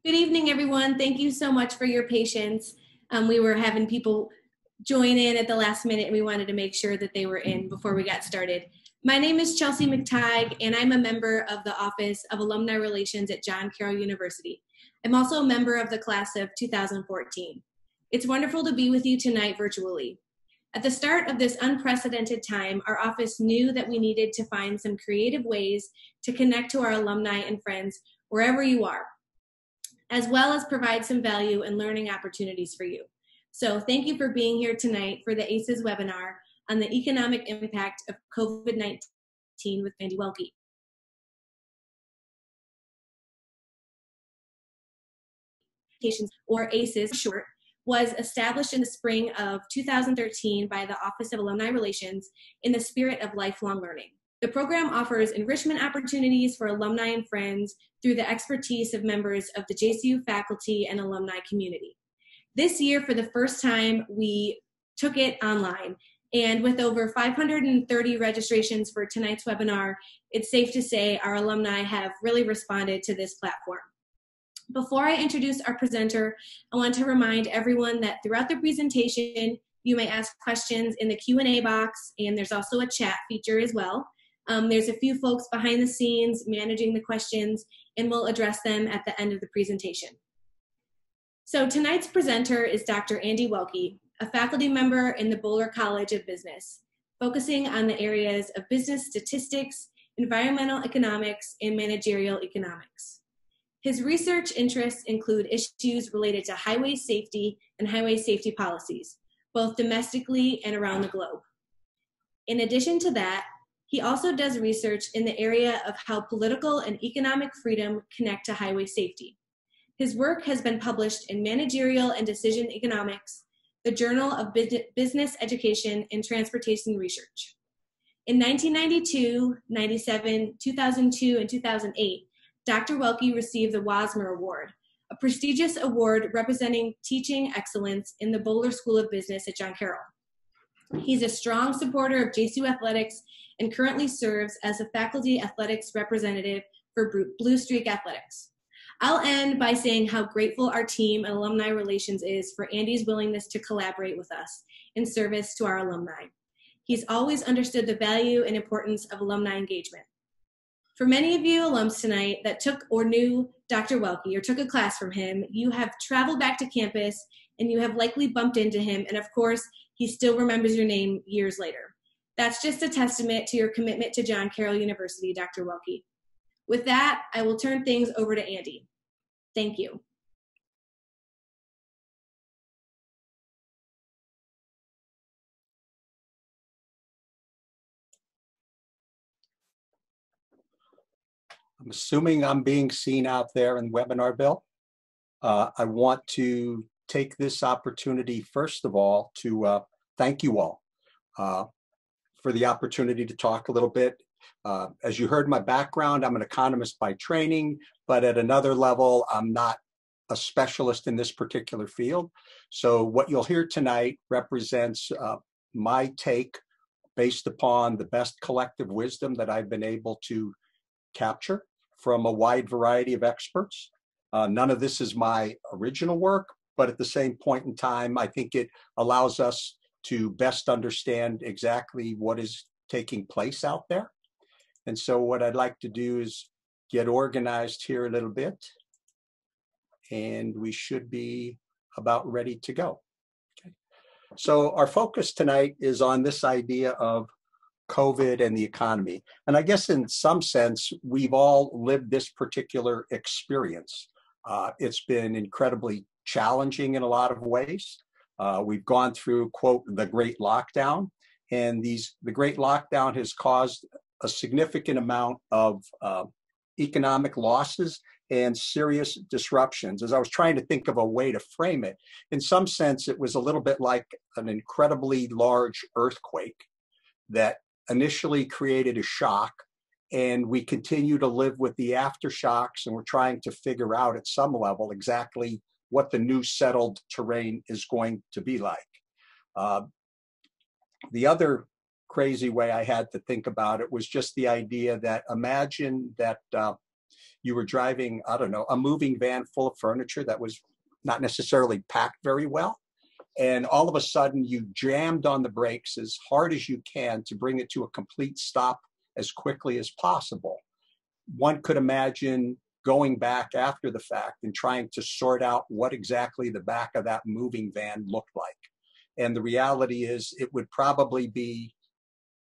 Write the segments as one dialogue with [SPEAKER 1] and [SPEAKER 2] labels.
[SPEAKER 1] Good evening, everyone. Thank you so much for your patience. We were having people join in at the last minute, and we wanted to make sure that they were in before we got started. My name is Chelsea McTighe, and I'm a member of the Office of Alumni Relations at John Carroll University. I'm also a member of the class of 2014. It's wonderful to be with you tonight virtually. At the start of this unprecedented time, our office knew that we needed to find some creative ways to connect to our alumni and friends wherever you are, as well as provide some value and learning opportunities for you. So thank you for being here tonight for the A.C.E.S webinar on the economic impact of COVID-19 with Andy Welki. Or A.C.E.S for short, was established in the spring of 2013 by the Office of Alumni Relations in the spirit of lifelong learning. The program offers enrichment opportunities for alumni and friends through the expertise of members of the JCU faculty and alumni community. This year, for the first time, we took it online. And with over 530 registrations for tonight's webinar, it's safe to say our alumni have really responded to this platform. Before I introduce our presenter, I want to remind everyone that throughout the presentation, you may ask questions in the Q&A box, and there's also a chat feature as well. There's a few folks behind the scenes managing the questions, and we'll address them at the end of the presentation. So tonight's presenter is Dr. Andy Welki, a faculty member in the Boler College of Business, focusing on the areas of business statistics, environmental economics, and managerial economics. His research interests include issues related to highway safety and highway safety policies, both domestically and around the globe. In addition to that, he also does research in the area of how political and economic freedom connect to highway safety. His work has been published in Managerial and Decision Economics, the Journal of Business Education and Transportation Research. In 1992, 97, 2002, and 2008, Dr. Welki received the Wasmer Award, a prestigious award representing teaching excellence in the Boler School of Business at John Carroll. He's a strong supporter of JCU athletics and currently serves as a faculty athletics representative for Blue Streak Athletics. I'll end by saying how grateful our team and alumni relations is for Andy's willingness to collaborate with us in service to our alumni. He's always understood the value and importance of alumni engagement. For many of you alums tonight that took or knew Dr. Welki or took a class from him, you have traveled back to campus and you have likely bumped into him, and of course, he still remembers your name years later. That's just a testament to your commitment to John Carroll University, Dr. Welki. With that, I will turn things over to Andy. Thank you.
[SPEAKER 2] I'm assuming I'm being seen out there in webinar, Bill. I want to take this opportunity, first of all, to thank you all for the opportunity to talk a little bit. As you heard my background, I'm an economist by training, but at another level, I'm not a specialist in this particular field. So what you'll hear tonight represents my take based upon the best collective wisdom that I've been able to capture from a wide variety of experts. None of this is my original work, but at the same point in time, I think it allows us to best understand exactly what is taking place out there. And so what I'd like to do is get organized here a little bit, and we should be about ready to go. Okay. So our focus tonight is on this idea of COVID and the economy. And I guess in some sense, we've all lived this particular experience. It's been incredibly challenging in a lot of ways. We've gone through, quote, the Great Lockdown, and the Great Lockdown has caused a significant amount of economic losses and serious disruptions. As I was trying to think of a way to frame it, in some sense, it was a little bit like an incredibly large earthquake that initially created a shock, and we continue to live with the aftershocks, and we're trying to figure out at some level exactly what the new settled terrain is going to be like. The other crazy way I had to think about it was just the idea that imagine that You were driving, I don't know, a moving van full of furniture that was not necessarily packed very well. And all of a sudden you jammed on the brakes as hard as you can to bring it to a complete stop as quickly as possible. One could imagine going back after the fact and trying to sort out what exactly the back of that moving van looked like. And the reality is it would probably be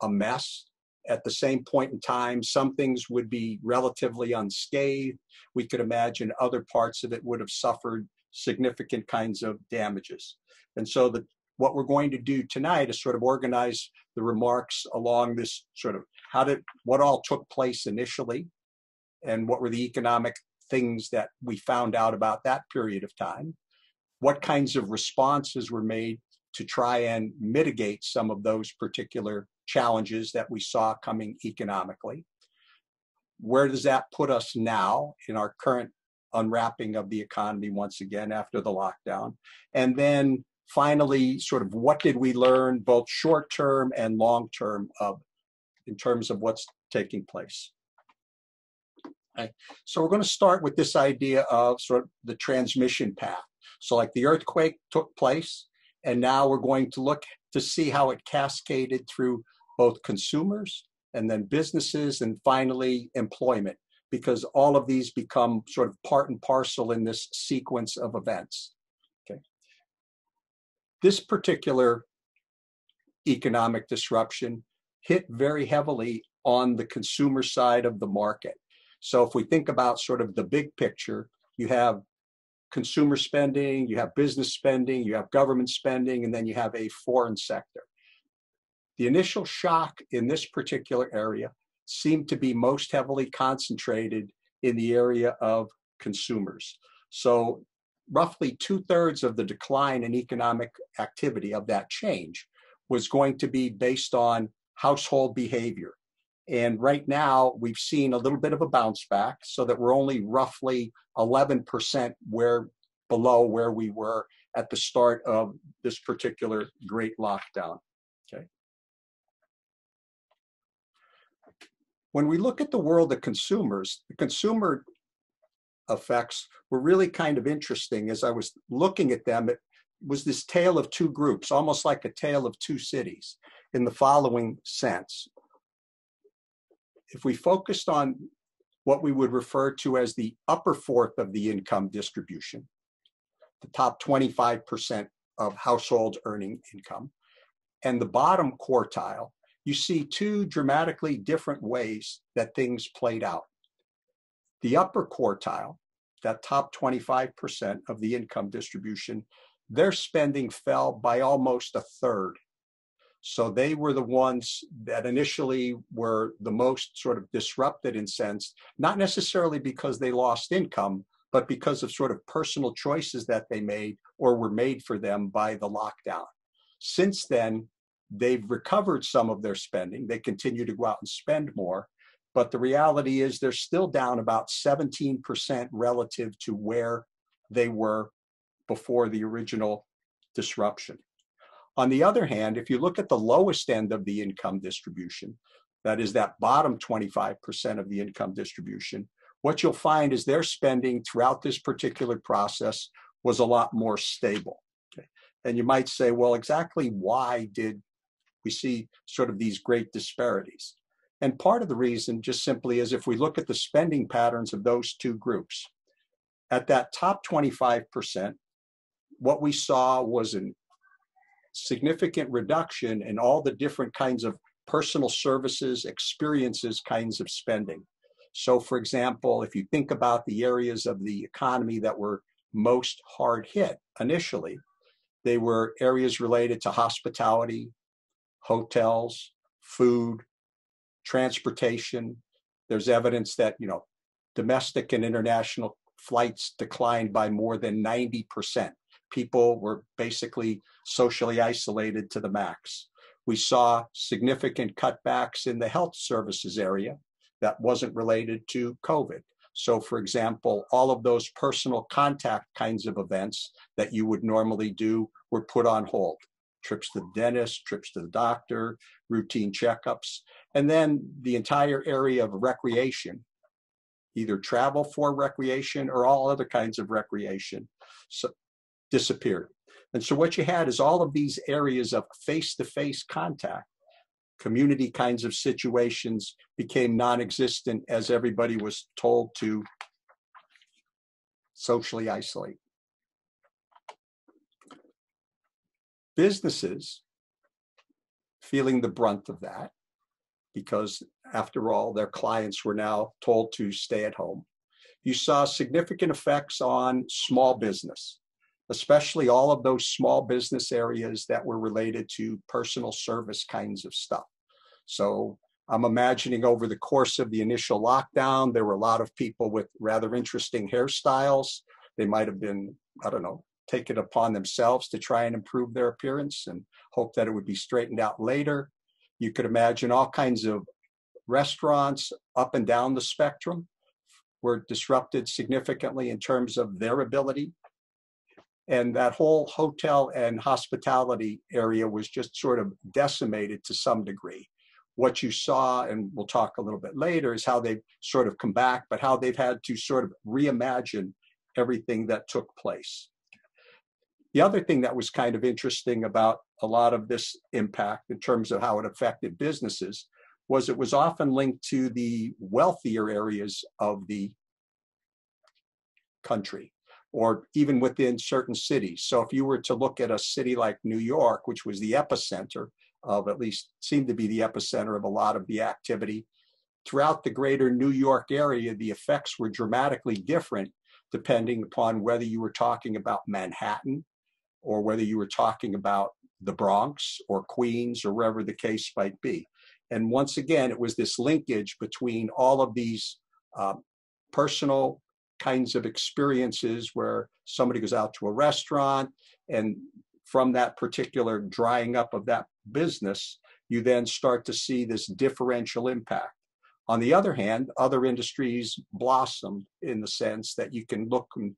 [SPEAKER 2] a mess. At the same point in time, some things would be relatively unscathed. We could imagine other parts of it would have suffered significant kinds of damages. And so what we're going to do tonight is sort of organize the remarks along this sort of what all took place initially, and what were the economic things that we found out about that period of time, what kinds of responses were made to try and mitigate some of those particular challenges that we saw coming economically. Where does that put us now in our current unwrapping of the economy once again after the lockdown? And then finally, sort of what did we learn both short-term and long-term in terms of what's taking place? Okay. So we're going to start with this idea of sort of the transmission path. So like the earthquake took place, and now we're going to look to see how it cascaded through both consumers and then businesses and finally employment, because all of these become sort of part and parcel in this sequence of events. Okay. This particular economic disruption hit very heavily on the consumer side of the market. So if we think about sort of the big picture, you have consumer spending, you have business spending, you have government spending, and then you have a foreign sector. The initial shock in this particular area seemed to be most heavily concentrated in the area of consumers. So roughly 2/3 of the decline in economic activity of that change was going to be based on household behavior. And right now, we've seen a little bit of a bounce back so that we're only roughly 11% below where we were at the start of this particular great lockdown. Okay. When we look at the world of consumers, the consumer effects were really kind of interesting. As I was looking at them, it was this tale of two groups, almost like a tale of two cities, in the following sense. If we focused on what we would refer to as the upper fourth of the income distribution, the top 25% of households earning income, and the bottom quartile, you see two dramatically different ways that things played out. The upper quartile, that top 25% of the income distribution, their spending fell by almost 1/3. So they were the ones that initially were the most sort of disrupted in sense, not necessarily because they lost income, but because of sort of personal choices that they made or were made for them by the lockdown. Since then, they've recovered some of their spending. They continue to go out and spend more, but the reality is they're still down about 17% relative to where they were before the original disruption. On the other hand, if you look at the lowest end of the income distribution, that is that bottom 25% of the income distribution, what you'll find is their spending throughout this particular process was a lot more stable. Okay? And you might say, well, exactly why did we see sort of these great disparities? And part of the reason just simply is if we look at the spending patterns of those two groups, at that top 25%, what we saw was a significant reduction in all the different kinds of personal services, experiences kinds of spending. So for example, if you think about the areas of the economy that were most hard hit initially, they were areas related to hospitality, hotels, food, transportation. There's evidence that, domestic and international flights declined by more than 90%. People were basically socially isolated to the max. We saw significant cutbacks in the health services area that wasn't related to COVID. So for example, all of those personal contact kinds of events that you would normally do were put on hold. Trips to the dentist, trips to the doctor, routine checkups, and then the entire area of recreation, either travel for recreation or all other kinds of recreation, so disappeared. And so what you had is all of these areas of face-to-face contact, community kinds of situations became non-existent as everybody was told to socially isolate. Businesses, feeling the brunt of that, because after all, their clients were now told to stay at home. You saw significant effects on small business, especially all of those small business areas that were related to personal service kinds of stuff. So I'm imagining over the course of the initial lockdown, there were a lot of people with rather interesting hairstyles. They might have been, I don't know, taken upon themselves to try and improve their appearance and hope that it would be straightened out later. You could imagine all kinds of restaurants up and down the spectrum were disrupted significantly in terms of their ability. And that whole hotel and hospitality area was just sort of decimated to some degree. What you saw, and we'll talk a little bit later, is how they've sort of come back, but how they've had to sort of reimagine everything that took place. The other thing that was kind of interesting about a lot of this impact in terms of how it affected businesses was it was often linked to the wealthier areas of the country, or even within certain cities. So if you were to look at a city like New York, which was the epicenter of, at least seemed to be the epicenter of a lot of the activity, throughout the greater New York area, the effects were dramatically different depending upon whether you were talking about Manhattan or whether you were talking about the Bronx or Queens or wherever the case might be. And once again, it was this linkage between all of these personal kinds of experiences where somebody goes out to a restaurant, and from that particular drying up of that business, you then start to see this differential impact. On the other hand, other industries blossom in the sense that you can look, and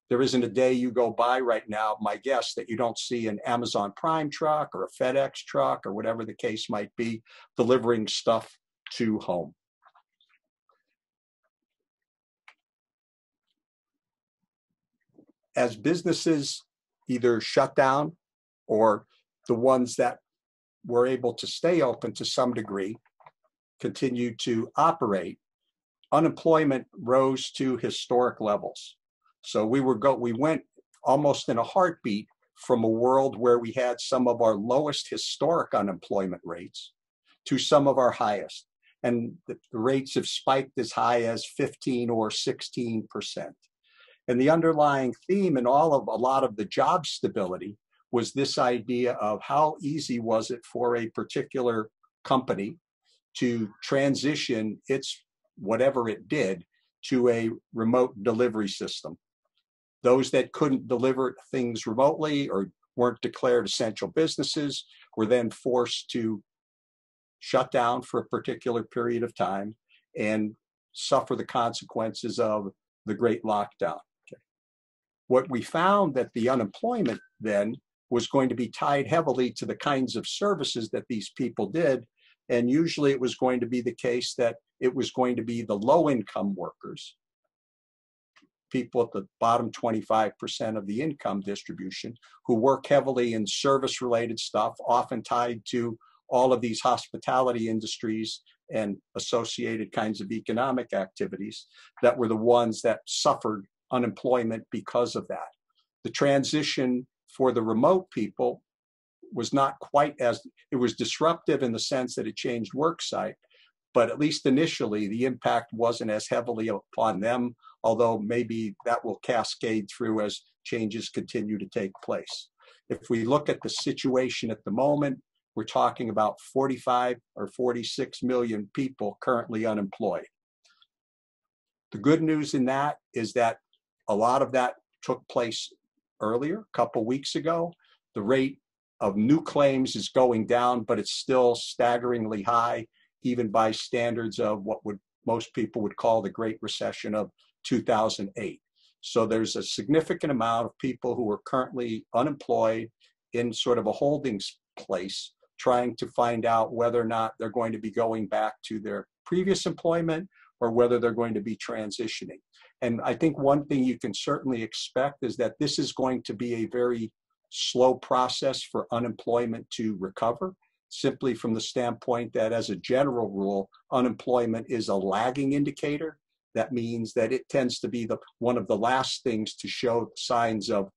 [SPEAKER 2] there isn't a day you go by right now, my guess, that you don't see an Amazon Prime truck or a FedEx truck or whatever the case might be, delivering stuff to home. As businesses either shut down or the ones that were able to stay open to some degree continue to operate, unemployment rose to historic levels. So we went almost in a heartbeat from a world where we had some of our lowest historic unemployment rates to some of our highest. And the rates have spiked as high as 15 or 16%. And the underlying theme in a lot of the job stability was this idea of how easy was it for a particular company to transition its whatever it did to a remote delivery system. Those that couldn't deliver things remotely or weren't declared essential businesses were then forced to shut down for a particular period of time and suffer the consequences of the Great Lockdown. Okay. What we found that the unemployment then was going to be tied heavily to the kinds of services that these people did. And usually it was going to be the case that it was going to be the low-income workers, people at the bottom 25% of the income distribution, who work heavily in service-related stuff, often tied to all of these hospitality industries and associated kinds of economic activities, that were the ones that suffered unemployment because of that. The transition for the remote people was not quite as, it was disruptive in the sense that it changed work site, but at least initially the impact wasn't as heavily upon them, although maybe that will cascade through as changes continue to take place. If we look at the situation at the moment, we're talking about 45 or 46 million people currently unemployed. The good news in that is that a lot of that took place earlier, a couple weeks ago. The rate of new claims is going down, but it's still staggeringly high, even by standards of what most people would call the Great Recession of 2008. So there's a significant amount of people who are currently unemployed in sort of a holding place, trying to find out whether or not they're going to be going back to their previous employment or whether they're going to be transitioning. And I think one thing you can certainly expect is that this is going to be a very slow process for unemployment to recover, simply from the standpoint that, as a general rule, unemployment is a lagging indicator. That means that it tends to be one of the last things to show signs of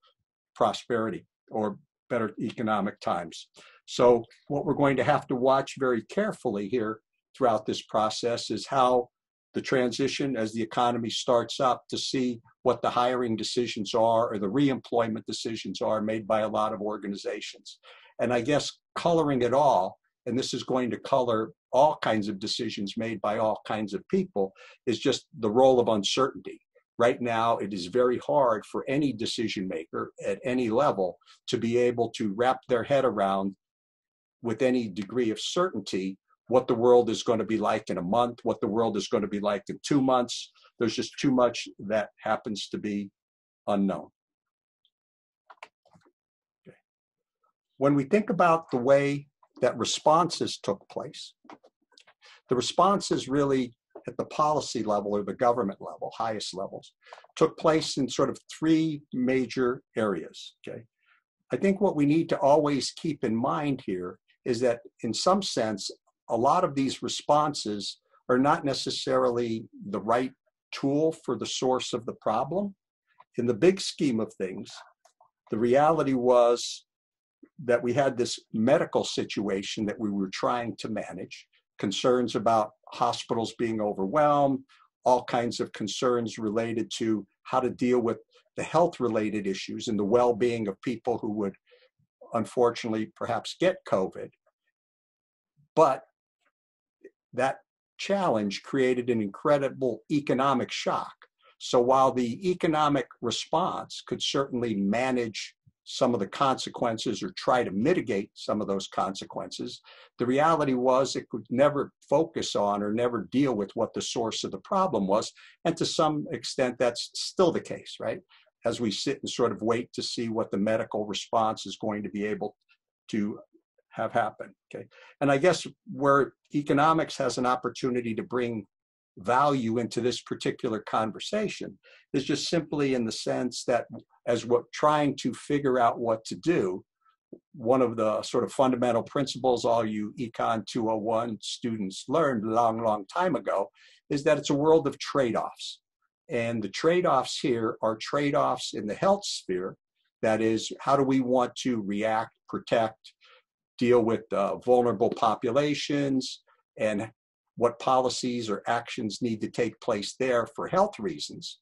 [SPEAKER 2] prosperity or better economic times. So what we're going to have to watch very carefully here throughout this process is how the transition, as the economy starts up, to see what the hiring decisions are or the reemployment decisions are made by a lot of organizations. And I guess coloring it all, and this is going to color all kinds of decisions made by all kinds of people, is just the role of uncertainty. Right now, it is very hard for any decision maker at any level to be able to wrap their head around with any degree of certainty what the world is going to be like in a month, what the world is going to be like in 2 months. There's just too much that happens to be unknown. Okay. When we think about the way that responses took place, the responses really at the policy level or the government level, highest levels, took place in sort of 3 major areas. Okay. I think what we need to always keep in mind here is that, in some sense, a lot of these responses are not necessarily the right tool for the source of the problem. In the big scheme of things, the reality was that we had this medical situation that we were trying to manage, concerns about hospitals being overwhelmed, all kinds of concerns related to how to deal with the health-related issues and the well-being of people who would unfortunately perhaps get COVID. But that challenge created an incredible economic shock. So while the economic response could certainly manage some of the consequences or try to mitigate some of those consequences, the reality was it could never focus on or never deal with what the source of the problem was. And to some extent, that's still the case, right? As we sit and sort of wait to see what the medical response is going to be able to have happen. Okay. And I guess where economics has an opportunity to bring value into this particular conversation is just simply in the sense that, as we're trying to figure out what to do, one of the sort of fundamental principles all you Econ 201 students learned a long, long time ago is that it's a world of trade-offs. And the trade-offs here are trade-offs in the health sphere. That is, how do we want to react, protect, deal with vulnerable populations, and what policies or actions need to take place there for health reasons,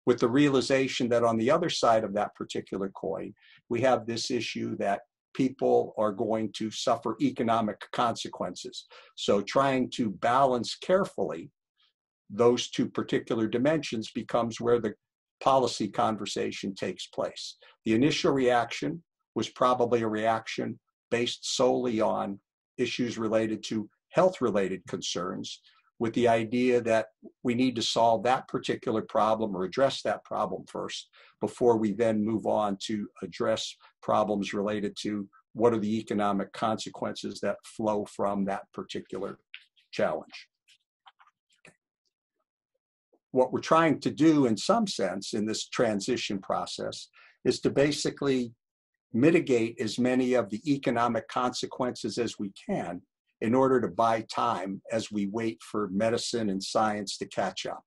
[SPEAKER 2] with the realization that on the other side of that particular coin, we have this issue that people are going to suffer economic consequences. So trying to balance carefully those 2 particular dimensions becomes where the policy conversation takes place. The initial reaction was probably a reaction based solely on issues related to health-related concerns, with the idea that we need to solve that particular problem or address that problem first before we then move on to address problems related to what are the economic consequences that flow from that particular challenge. Okay. What we're trying to do, in some sense, in this transition process is to basically mitigate as many of the economic consequences as we can in order to buy time as we wait for medicine and science to catch up.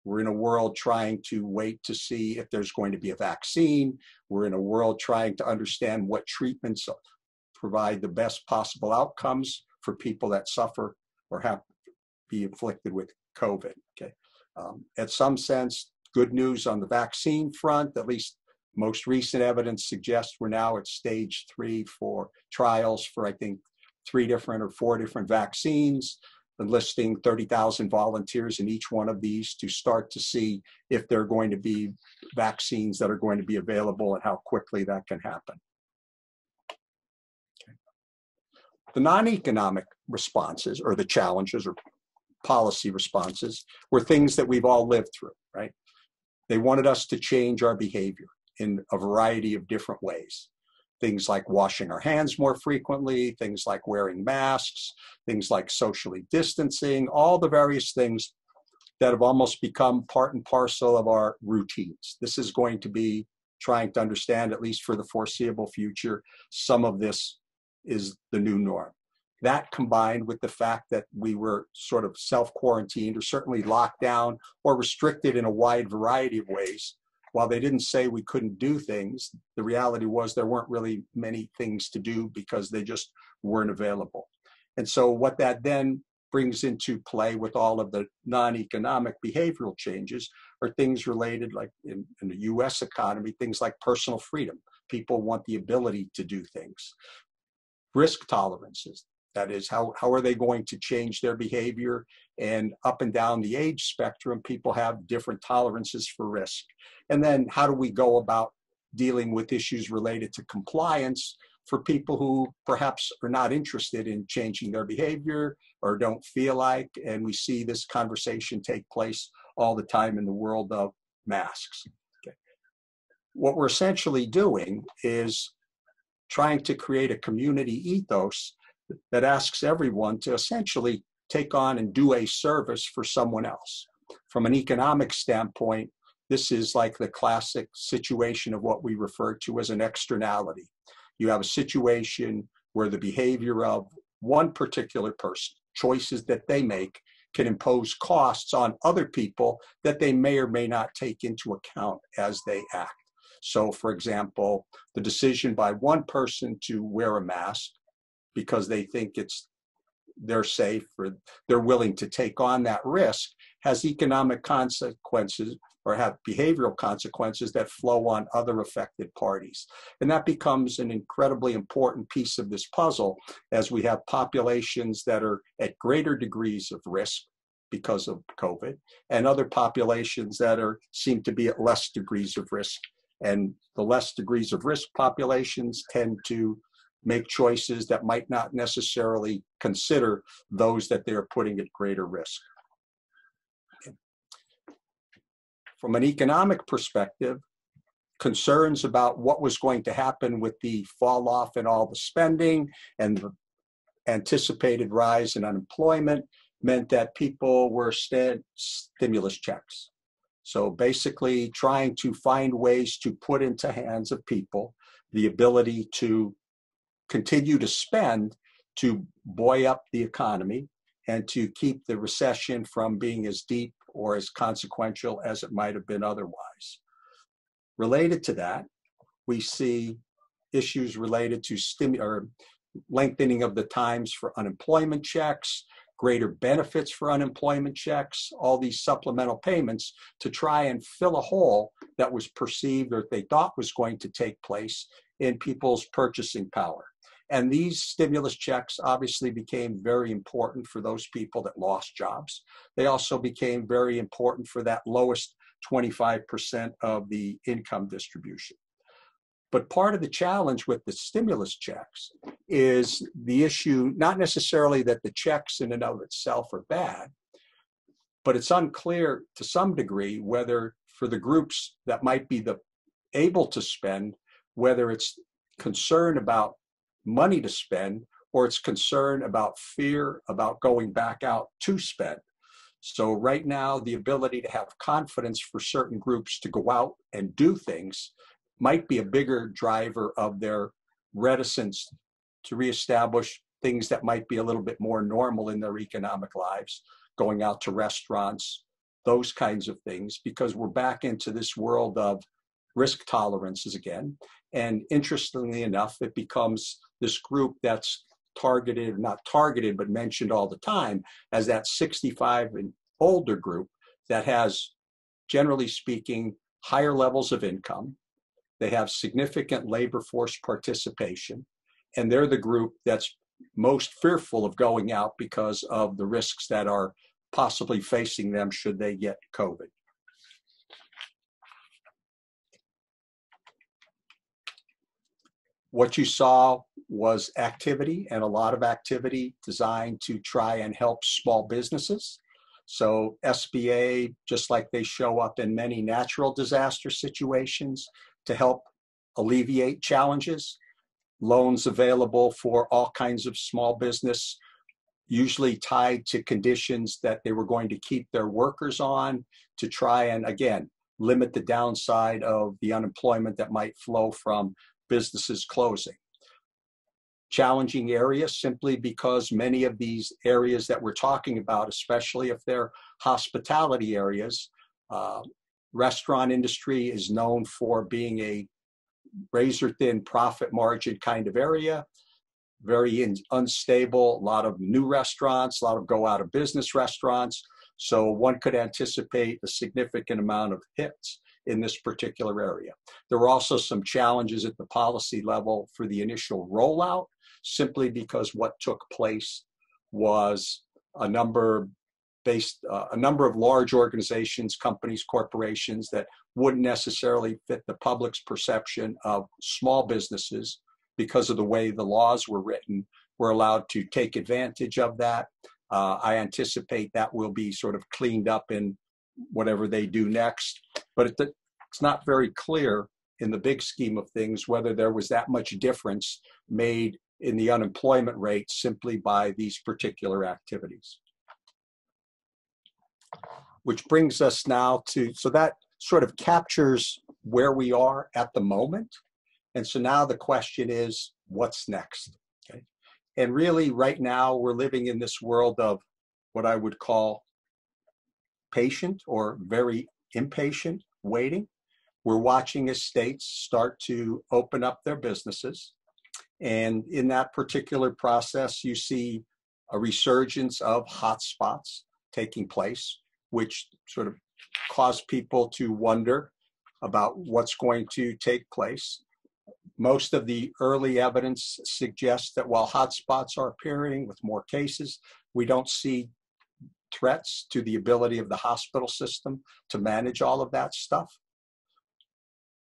[SPEAKER 2] We're in a world trying to wait to see if there's going to be a vaccine. We're in a world trying to understand what treatments provide the best possible outcomes for people that suffer or have to be afflicted with COVID. Okay. At some sense, good news on the vaccine front. At least most recent evidence suggests we're now at stage 3 for trials for, I think, 3 different or 4 different vaccines, enlisting 30,000 volunteers in each one of these to start to see if there are going to be vaccines that are going to be available and how quickly that can happen. Okay. The non-economic responses, or the challenges or policy responses, were things that we've all lived through, right? They wanted us to change our behavior in a variety of different ways. Things like washing our hands more frequently, things like wearing masks, things like socially distancing, all the various things that have almost become part and parcel of our routines. This is going to be trying to understand, at least for the foreseeable future, some of this is the new norm. That combined with the fact that we were sort of self-quarantined or certainly locked down or restricted in a wide variety of ways. While they didn't say we couldn't do things, the reality was there weren't really many things to do because they just weren't available. And so what that then brings into play with all of the non-economic behavioral changes are things related, like in the US economy, things like personal freedom. People want the ability to do things. Risk tolerances. That is, how are they going to change their behavior? And up and down the age spectrum, people have different tolerances for risk. And then how do we go about dealing with issues related to compliance for people who perhaps are not interested in changing their behavior or don't feel like, and we see this conversation take place all the time in the world of masks. Okay. What we're essentially doing is trying to create a community ethos that asks everyone to essentially take on and do a service for someone else. From an economic standpoint, this is like the classic situation of what we refer to as an externality. You have a situation where the behavior of one particular person, choices that they make, can impose costs on other people that they may or may not take into account as they act. So, for example, the decision by one person to wear a mask because they think they're safe or they're willing to take on that risk has economic consequences or have behavioral consequences that flow on other affected parties. And that becomes an incredibly important piece of this puzzle as we have populations that are at greater degrees of risk because of COVID and other populations that seem to be at less degrees of risk. And the less degrees of risk populations tend to make choices that might not necessarily consider those that they're putting at greater risk. From an economic perspective, concerns about what was going to happen with the fall off in all the spending and the anticipated rise in unemployment meant that people were stimulus checks. So basically trying to find ways to put into hands of people the ability to continue to spend to buoy up the economy and to keep the recession from being as deep or as consequential as it might have been otherwise. Related to that, we see issues related to lengthening of the times for unemployment checks, greater benefits for unemployment checks, all these supplemental payments to try and fill a hole that was perceived or they thought was going to take place in people's purchasing power. And these stimulus checks obviously became very important for those people that lost jobs. They also became very important for that lowest 25% of the income distribution. But part of the challenge with the stimulus checks is the issue, not necessarily that the checks in and of itself are bad, but it's unclear to some degree whether for the groups that might be able to spend, whether it's concern about money to spend or it's concern about fear about going back out to spend. So right now, the ability to have confidence for certain groups to go out and do things might be a bigger driver of their reticence to reestablish things that might be a little bit more normal in their economic lives, going out to restaurants, those kinds of things, because we're back into this world of risk tolerances again. And interestingly enough, it becomes this group that's targeted, not targeted, but mentioned all the time as that 65 and older group that has, generally speaking, higher levels of income. They have significant labor force participation, and they're the group that's most fearful of going out because of the risks that are possibly facing them should they get COVID. What you saw was activity, and a lot of activity designed to try and help small businesses. So SBA, just like they show up in many natural disaster situations to help alleviate challenges, loans available for all kinds of small business usually tied to conditions that they were going to keep their workers on to try and, again, limit the downside of the unemployment that might flow from businesses closing. Challenging areas simply because many of these areas that we're talking about, especially if they're hospitality areas, restaurant industry is known for being a razor-thin profit margin kind of area, very unstable, a lot of new restaurants, a lot of go-out-of-business restaurants. So one could anticipate a significant amount of hits in this particular area. There were also some challenges at the policy level for the initial rollout, simply because what took place was a number of large organizations, companies, corporations that wouldn't necessarily fit the public's perception of small businesses because of the way the laws were written, were allowed to take advantage of that. I anticipate that will be sort of cleaned up in whatever they do next, but it's not very clear in the big scheme of things whether there was that much difference made in the unemployment rate simply by these particular activities. Which brings us now to, so that sort of captures where we are at the moment. And so now the question is, what's next? Okay. And really right now we're living in this world of what I would call patient or very impatient waiting. We're watching as states start to open up their businesses. And in that particular process, you see a resurgence of hotspots taking place, which sort of cause people to wonder about what's going to take place. Most of the early evidence suggests that while hotspots are appearing with more cases, we don't see threats to the ability of the hospital system to manage all of that stuff.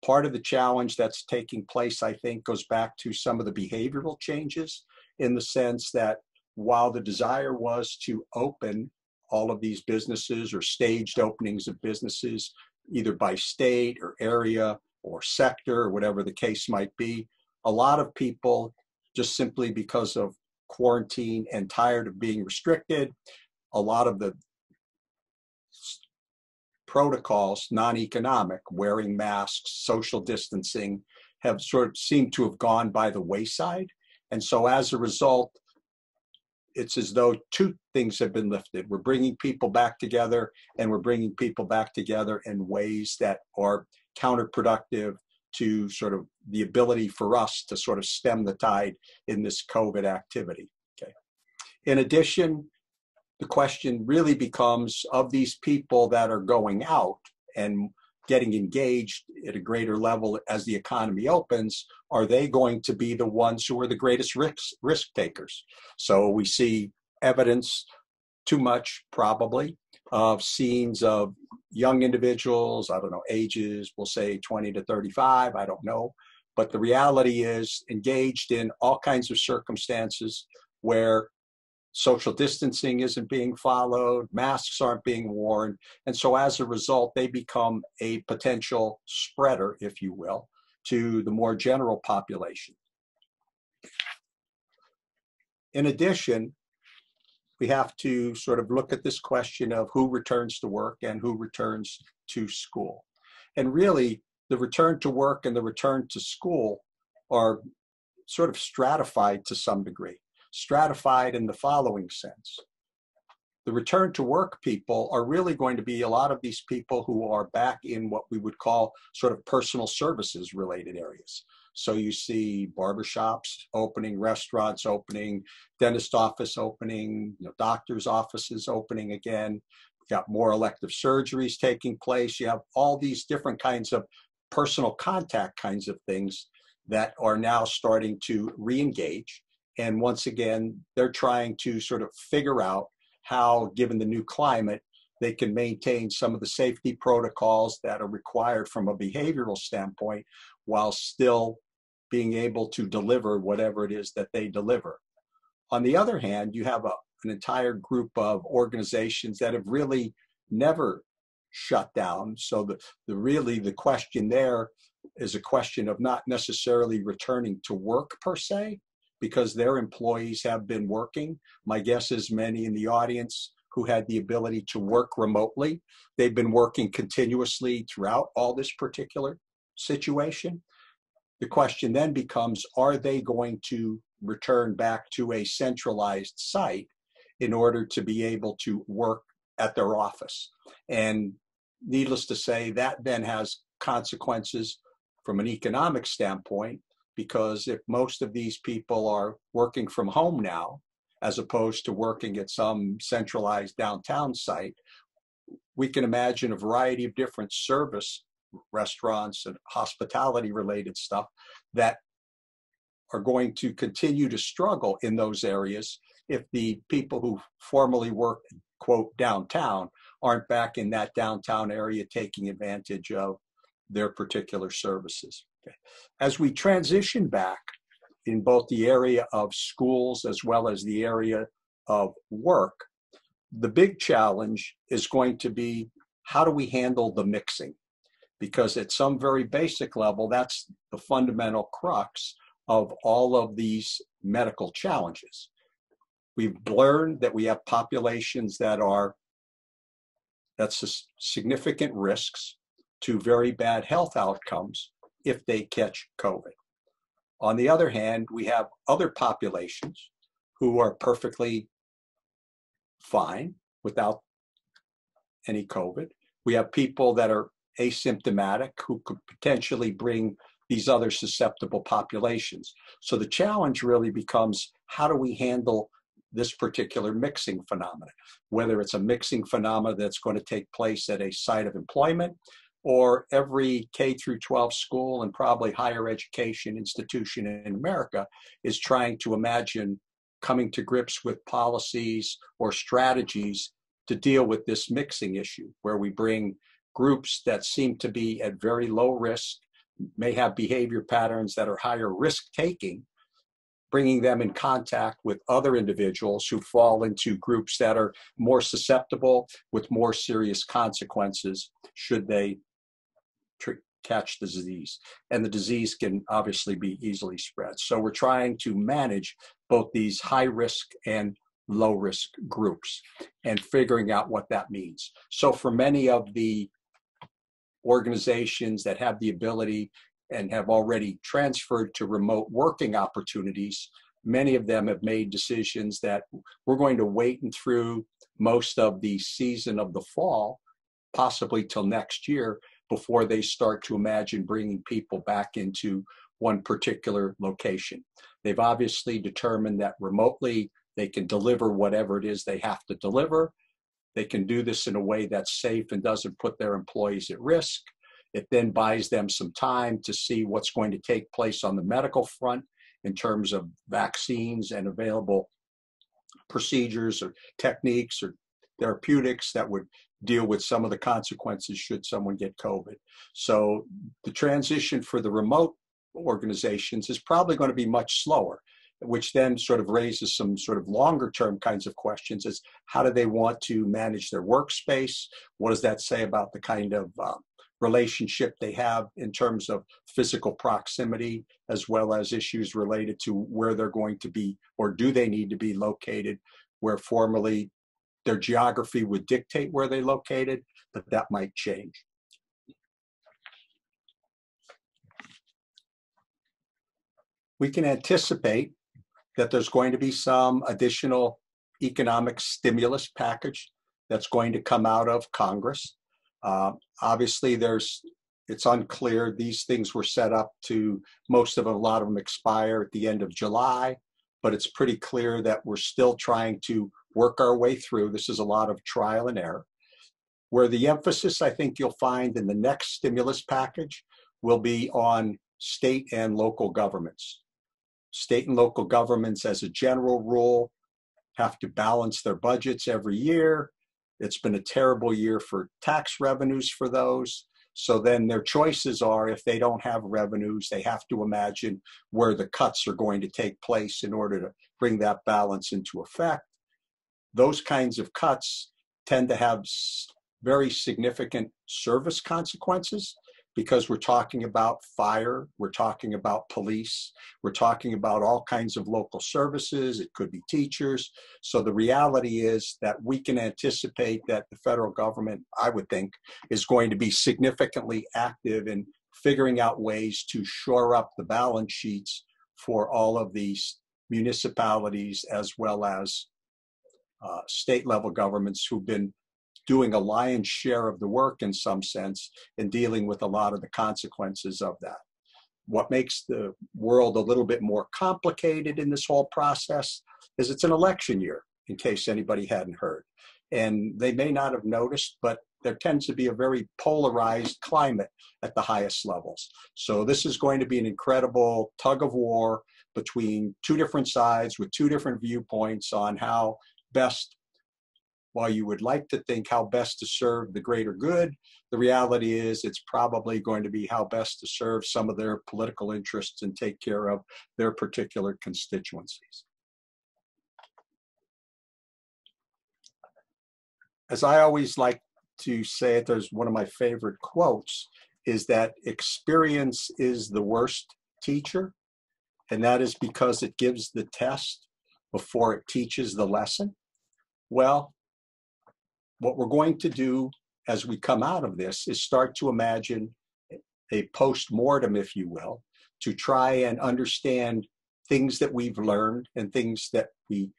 [SPEAKER 2] Part of the challenge that's taking place, I think, goes back to some of the behavioral changes, in the sense that while the desire was to open all of these businesses or staged openings of businesses, either by state or area or sector or whatever the case might be, a lot of people, just simply because of quarantine and tired of being restricted, a lot of the protocols, non-economic, wearing masks, social distancing, have sort of seemed to have gone by the wayside. And so as a result, it's as though two things have been lifted. We're bringing people back together, and we're bringing people back together in ways that are counterproductive to sort of the ability for us to sort of stem the tide in this COVID activity. Okay. In addition, the question really becomes, of these people that are going out and getting engaged at a greater level as the economy opens, are they going to be the ones who are the greatest risk takers? So we see evidence, too much probably, of scenes of young individuals, I don't know, ages, we'll say 20 to 35, I don't know. But the reality is engaged in all kinds of circumstances where social distancing isn't being followed, masks aren't being worn, and so as a result, they become a potential spreader, if you will, to the more general population. In addition, we have to sort of look at this question of who returns to work and who returns to school. And really, the return to work and the return to school are sort of stratified to some degree. Stratified in the following sense. The return to work people are really going to be a lot of these people who are back in what we would call sort of personal services related areas. So you see barbershops opening, restaurants opening, dentist office opening, doctor's offices opening again. We've got more elective surgeries taking place. You have all these different kinds of personal contact kinds of things that are now starting to re-engage. And once again, they're trying to sort of figure out how, given the new climate, they can maintain some of the safety protocols that are required from a behavioral standpoint while still being able to deliver whatever it is that they deliver. On the other hand, you have an entire group of organizations that have really never shut down. So the question there is a question of not necessarily returning to work per se, because their employees have been working. My guess is many in the audience who had the ability to work remotely, they've been working continuously throughout all this particular situation. The question then becomes, are they going to return back to a centralized site in order to be able to work at their office? And needless to say, that then has consequences from an economic standpoint, because if most of these people are working from home now, as opposed to working at some centralized downtown site, we can imagine a variety of different service, restaurants and hospitality related stuff that are going to continue to struggle in those areas if the people who formerly worked, quote, downtown aren't back in that downtown area taking advantage of their particular services. Okay. As we transition back in both the area of schools as well as the area of work, the big challenge is going to be, how do we handle the mixing? Because at some very basic level, that's the fundamental crux of all of these medical challenges. We've learned that we have populations that's significant risks to very bad health outcomes if they catch COVID. On the other hand, we have other populations who are perfectly fine without any COVID. We have people that are asymptomatic who could potentially bring these other susceptible populations. So the challenge really becomes, how do we handle this particular mixing phenomena, whether it's a mixing phenomena that's going to take place at a site of employment, or every K through 12 school and probably higher education institution in America is trying to imagine coming to grips with policies or strategies to deal with this mixing issue, where we bring groups that seem to be at very low risk, may have behavior patterns that are higher risk taking, bringing them in contact with other individuals who fall into groups that are more susceptible with more serious consequences should they catch the disease. And the disease can obviously be easily spread. So we're trying to manage both these high risk and low risk groups and figuring out what that means. So for many of the organizations that have the ability and have already transferred to remote working opportunities, many of them have made decisions that we're going to wait and through most of the season of the fall, possibly till next year, before they start to imagine bringing people back into one particular location. They've obviously determined that remotely they can deliver whatever it is they have to deliver. They can do this in a way that's safe and doesn't put their employees at risk. It then buys them some time to see what's going to take place on the medical front in terms of vaccines and available procedures or techniques or therapeutics that would deal with some of the consequences should someone get COVID. So the transition for the remote organizations is probably going to be much slower, which then sort of raises some sort of longer term kinds of questions as how do they want to manage their workspace? What does that say about the kind of relationship they have in terms of physical proximity, as well as issues related to where they're going to be, or do they need to be located, where formerly their geography would dictate where they're located, but that might change. We can anticipate that there's going to be some additional economic stimulus package that's going to come out of Congress. Obviously, it's unclear. These things were set up to, a lot of them expire at the end of July, but it's pretty clear that we're still trying to work our way through. This is a lot of trial and error. Where the emphasis, I think you'll find in the next stimulus package will be on state and local governments. State and local governments, as a general rule, have to balance their budgets every year. It's been a terrible year for tax revenues for those. So then their choices are, if they don't have revenues, they have to imagine where the cuts are going to take place in order to bring that balance into effect. Those kinds of cuts tend to have very significant service consequences, because we're talking about fire, we're talking about police, we're talking about all kinds of local services, it could be teachers. So the reality is that we can anticipate that the federal government, I would think, is going to be significantly active in figuring out ways to shore up the balance sheets for all of these municipalities as well as state level governments who've been doing a lion's share of the work in some sense in dealing with a lot of the consequences of that. What makes the world a little bit more complicated in this whole process is it's an election year, in case anybody hadn't heard. And they may not have noticed, but there tends to be a very polarized climate at the highest levels. So this is going to be an incredible tug of war between two different sides with two different viewpoints on how best, while you would like to think how best to serve the greater good, the reality is it's probably going to be how best to serve some of their political interests and take care of their particular constituencies. As I always like to say, there's one of my favorite quotes, is that experience is the worst teacher, and that is because it gives the test before it teaches the lesson. Well, what we're going to do as we come out of this is start to imagine a post-mortem, if you will, to try and understand things that we've learned and things that we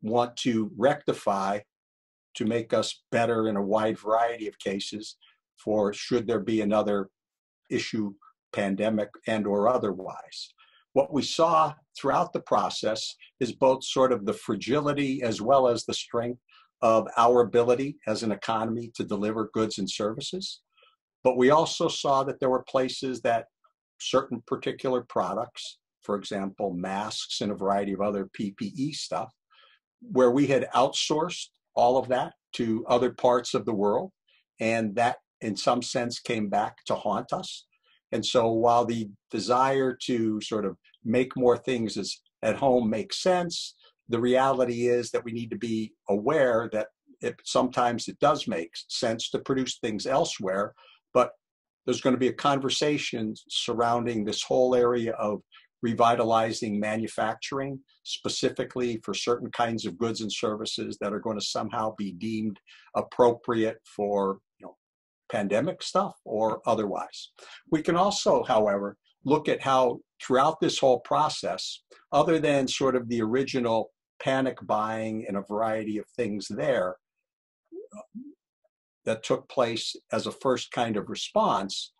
[SPEAKER 2] want to rectify to make us better in a wide variety of cases for should there be another issue, pandemic and or otherwise. What we saw throughout the process is both sort of the fragility as well as the strength of our ability as an economy to deliver goods and services. But we also saw that there were places that certain particular products, for example, masks and a variety of other PPE stuff, where we had outsourced all of that to other parts of the world. And that, in some sense, came back to haunt us. And so while the desire to sort of make more things at home makes sense, the reality is that we need to be aware that sometimes it does make sense to produce things elsewhere, but there's going to be a conversation surrounding this whole area of revitalizing manufacturing, specifically for certain kinds of goods and services that are going to somehow be deemed appropriate for, pandemic stuff or otherwise. We can also, however, look at how throughout this whole process, other than sort of the original panic buying and a variety of things there that took place as a first kind of response,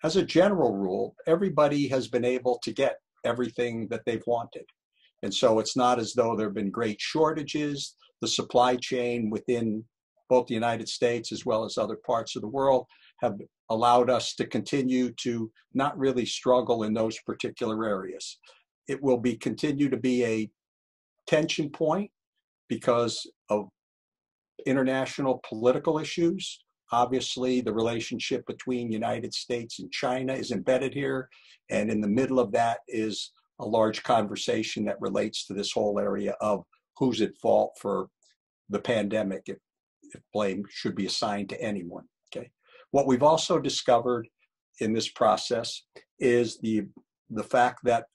[SPEAKER 2] as a general rule, everybody has been able to get everything that they've wanted. And so it's not as though there have been great shortages. The supply chain within both the United States as well as other parts of the world have allowed us to continue to not really struggle in those particular areas. It will continue to be a tension point because of international political issues. Obviously, the relationship between United States and China is embedded here. And in the middle of that is a large conversation that relates to this whole area of who's at fault for the pandemic, if blame should be assigned to anyone. Okay. What we've also discovered in this process is the fact that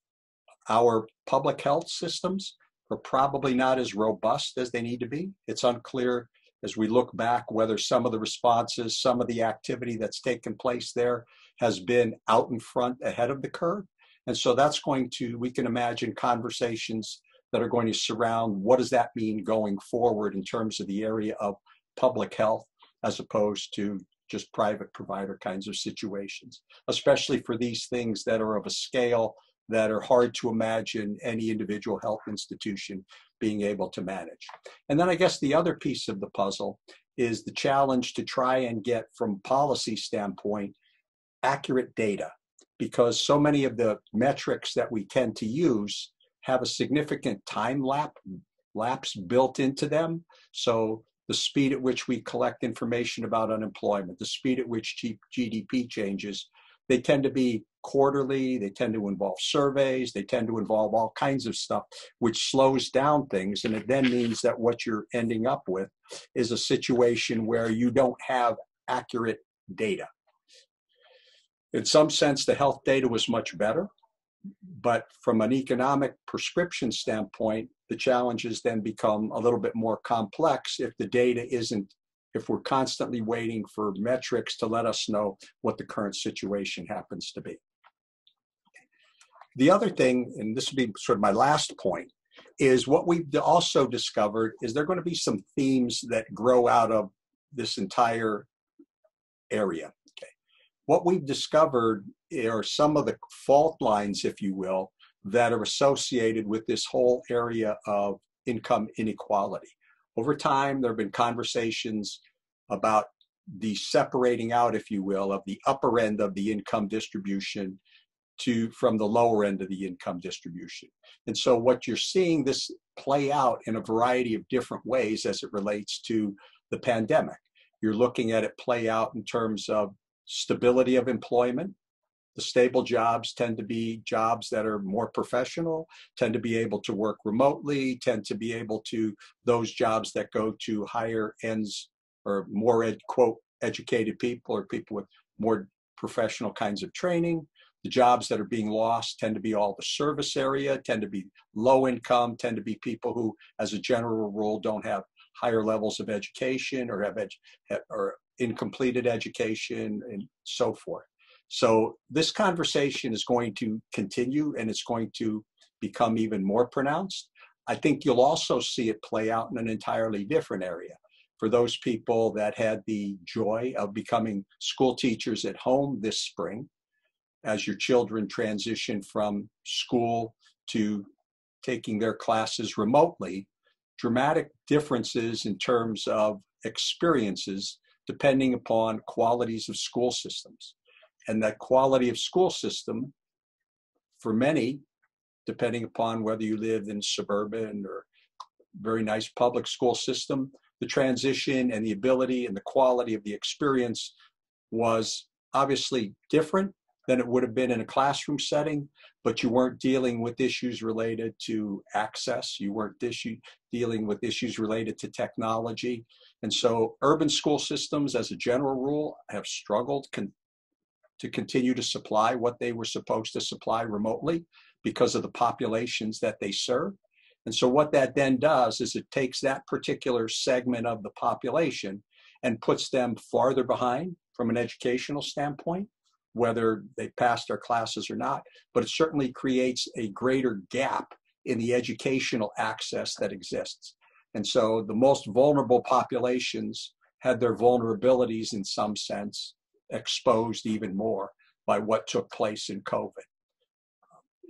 [SPEAKER 2] our public health systems are probably not as robust as they need to be. It's unclear as we look back whether some of the responses, some of the activity that's taken place there has been out in front ahead of the curve. And so that's we can imagine conversations that are going to surround what does that mean going forward in terms of the area of public health as opposed to just private provider kinds of situations, especially for these things that are of a scale that are hard to imagine any individual health institution being able to manage. And then I guess the other piece of the puzzle is the challenge to try and get, from a policy standpoint, accurate data, because so many of the metrics that we tend to use have a significant time lapse built into them. So the speed at which we collect information about unemployment, the speed at which GDP changes, they tend to be quarterly, they tend to involve surveys, they tend to involve all kinds of stuff, which slows down things. And it then means that what you're ending up with is a situation where you don't have accurate data. In some sense, the health data was much better, but from an economic prescription standpoint, the challenges then become a little bit more complex if the data isn't, if we're constantly waiting for metrics to let us know what the current situation happens to be. The other thing, and this would be sort of my last point, is what we've also discovered is there are going to be some themes that grow out of this entire area. Okay. What we've discovered are some of the fault lines, if you will, that are associated with this whole area of income inequality. Over time, there have been conversations about the separating out, if you will, of the upper end of the income distribution from the lower end of the income distribution. And so what you're seeing this play out in a variety of different ways as it relates to the pandemic. You're looking at it play out in terms of stability of employment. The stable jobs tend to be jobs that are more professional, tend to be able to work remotely, tend to be able to, those jobs that go to higher ends or more quote, educated people or people with more professional kinds of training. The jobs that are being lost tend to be all the service area, tend to be low income, tend to be people who, as a general rule, don't have higher levels of education or have or incompleted education and so forth. So this conversation is going to continue and it's going to become even more pronounced. I think you'll also see it play out in an entirely different area. For those people that had the joy of becoming school teachers at home this spring, as your children transition from school to taking their classes remotely, dramatic differences in terms of experiences depending upon qualities of school systems. And that quality of school system, for many, depending upon whether you live in suburban or very nice public school system, the transition and the ability and the quality of the experience was obviously different than it would have been in a classroom setting, but you weren't dealing with issues related to access. You weren't dealing with issues related to technology. And so urban school systems, as a general rule, have struggled to continue to supply what they were supposed to supply remotely because of the populations that they serve. And so what that then does is it takes that particular segment of the population and puts them farther behind from an educational standpoint, whether they pass their classes or not, but it certainly creates a greater gap in the educational access that exists. And so the most vulnerable populations had their vulnerabilities in some sense exposed even more by what took place in COVID.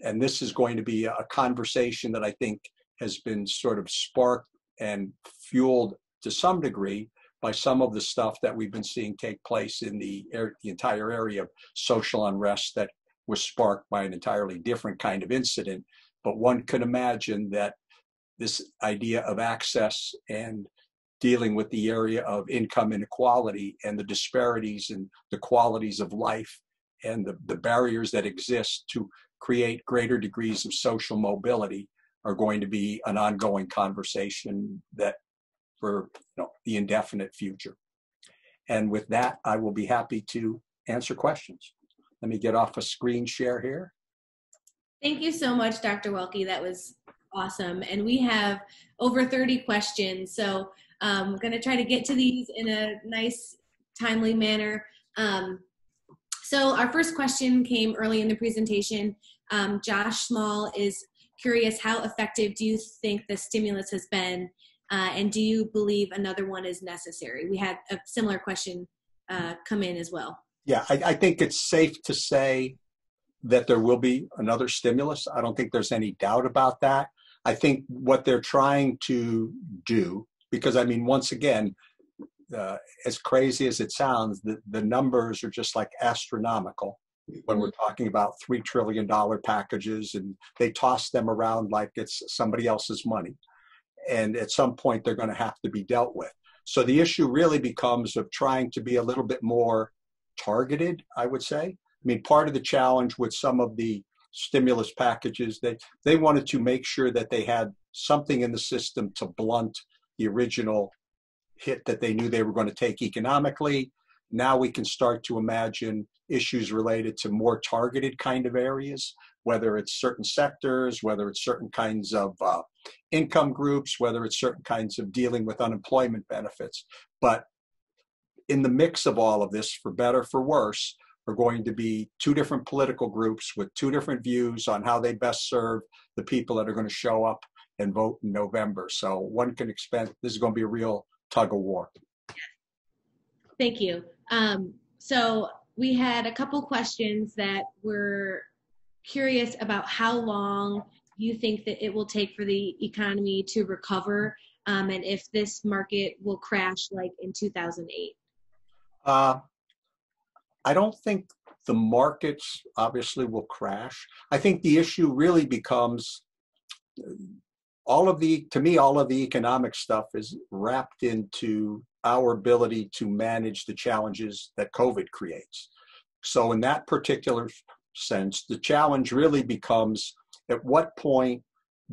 [SPEAKER 2] And this is going to be a conversation that I think has been sort of sparked and fueled to some degree by some of the stuff that we've been seeing take place in the entire area of social unrest that was sparked by an entirely different kind of incident. But one could imagine that this idea of access and dealing with the area of income inequality and the disparities in the qualities of life and the barriers that exist to create greater degrees of social mobility are going to be an ongoing conversation that for the indefinite future. And with that, I will be happy to answer questions. Let me get off a screen share here.
[SPEAKER 1] Thank you so much, Dr. Welki. That was awesome. And we have over 30 questions. So I'm going to try to get to these in a nice, timely manner. So our first question came early in the presentation. Josh Small is curious, how effective do you think the stimulus has been? And do you believe another one is necessary? We had a similar question come in as well.
[SPEAKER 2] Yeah, I think it's safe to say that there will be another stimulus. I don't think there's any doubt about that. I think what they're trying to do, because I mean, once again, as crazy as it sounds, the numbers are just like astronomical when we're talking about $3 trillion packages, and they toss them around like it's somebody else's money. And at some point, they're going to have to be dealt with. So the issue really becomes of trying to be a little bit more targeted, I would say. I mean, part of the challenge with some of the stimulus packages, they wanted to make sure that they had something in the system to blunt the original hit that they knew they were going to take economically. Now we can start to imagine issues related to more targeted kind of areas, whether it's certain sectors, whether it's certain kinds of income groups, whether it's certain kinds of dealing with unemployment benefits. But in the mix of all of this, for better, for worse, are going to be two different political groups with two different views on how they best serve the people that are going to show up and vote in November. So one can expect this is going to be a real tug of war.
[SPEAKER 1] Thank you. So we had a couple questions that were curious about how long you think that it will take for the economy to recover, and if this market will crash like in 2008.
[SPEAKER 2] I don't think the markets obviously will crash. I think the issue really becomes to me, all of the economic stuff is wrapped into our ability to manage the challenges that COVID creates. So in that particular sense, the challenge really becomes, at what point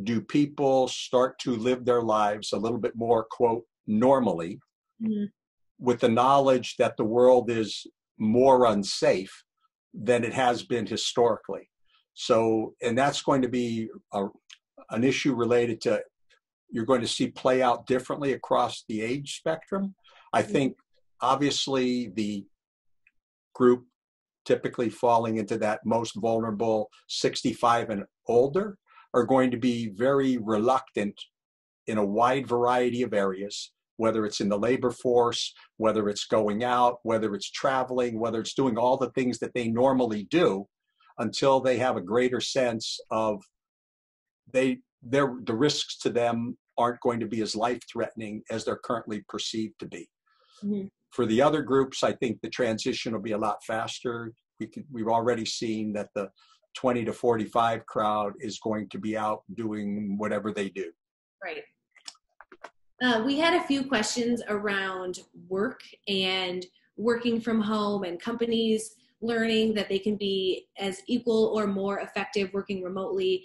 [SPEAKER 2] do people start to live their lives a little bit more, quote, normally, with the knowledge that the world is more unsafe than it has been historically. So, and that's going to be an issue related to, you're going to see play out differently across the age spectrum. I think obviously the group typically falling into that most vulnerable 65 and older are going to be very reluctant in a wide variety of areas, whether it's in the labor force, whether it's going out, whether it's traveling, whether it's doing all the things that they normally do, until they have a greater sense of the risks to them aren't going to be as life-threatening as they're currently perceived to be. For the other groups, I think the transition will be a lot faster. We've already seen that the 20 to 45 crowd is going to be out doing whatever they do.
[SPEAKER 1] Right. We had a few questions around work and working from home and companies learning that they can be as equal or more effective working remotely.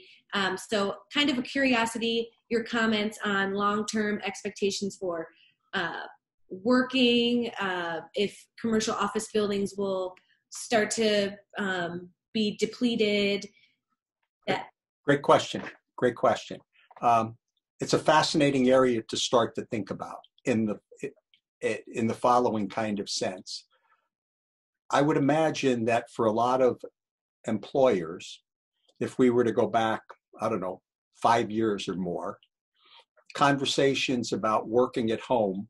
[SPEAKER 1] So kind of a curiosity, your comments on long-term expectations for working, if commercial office buildings will start to be depleted.
[SPEAKER 2] Great question. Great question. It's a fascinating area to start to think about in the following kind of sense. I would imagine that for a lot of employers, if we were to go back, 5 years or more, conversations about working at home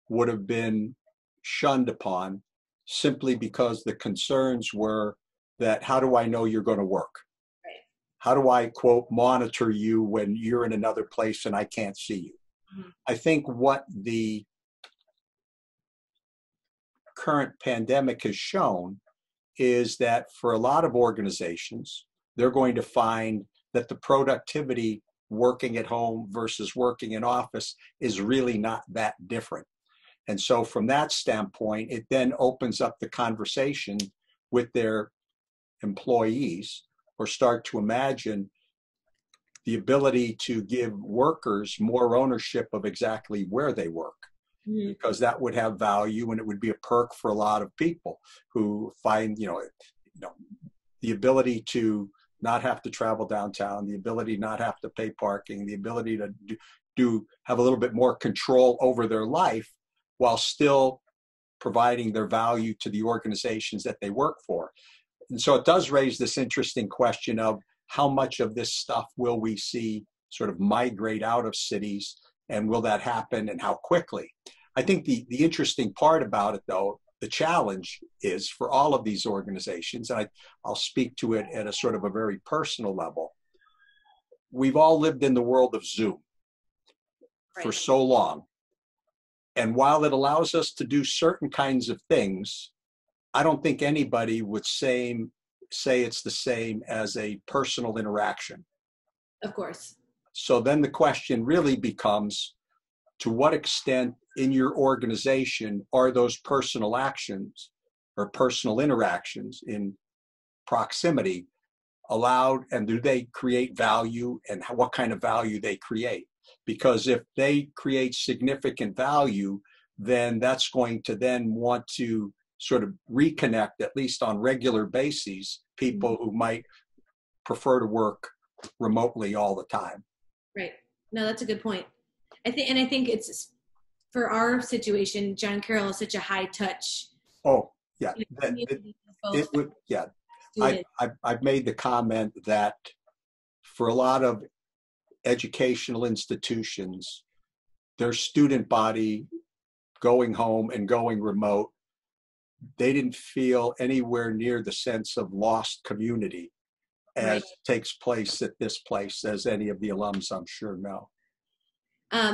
[SPEAKER 2] would have been shunned upon simply because the concerns were that, how do I know you're going to work?
[SPEAKER 1] Right.
[SPEAKER 2] How do I, quote, monitor you when you're in another place and I can't see you? I think what the current pandemic has shown is that for a lot of organizations, they're going to find that the productivity working at home versus working in office is really not that different. And so from that standpoint, it then opens up the conversation with their employees, or start to imagine the ability to give workers more ownership of exactly where they work, because that would have value and it would be a perk for a lot of people who find, the ability to not have to travel downtown, the ability not have to pay parking, the ability to have a little bit more control over their life while still providing their value to the organizations that they work for. And so it does raise this interesting question of how much of this stuff will we see sort of migrate out of cities, and will that happen and how quickly? I think the interesting part about it, though, the challenge is for all of these organizations, and I'll speak to it at a sort of a very personal level. We've all lived in the world of Zoom for so long. And while it allows us to do certain kinds of things, I don't think anybody would say it's the same as a personal interaction.
[SPEAKER 1] Of course.
[SPEAKER 2] So then the question really becomes, to what extent in your organization are those personal actions or personal interactions in proximity allowed, and do they create value, and what kind of value they create? Because if they create significant value, then that's going to then want to sort of reconnect, at least on regular bases, people who might prefer to work remotely all the time.
[SPEAKER 1] Right. No, that's a good point. I think it's, for our situation, John Carroll is such a high touch.
[SPEAKER 2] Oh, yeah.
[SPEAKER 1] It
[SPEAKER 2] would, yeah. I've made the comment that for a lot of educational institutions, their student body going home and going remote, they didn't feel anywhere near the sense of lost community as takes place at this place, as any of the alums I'm sure know.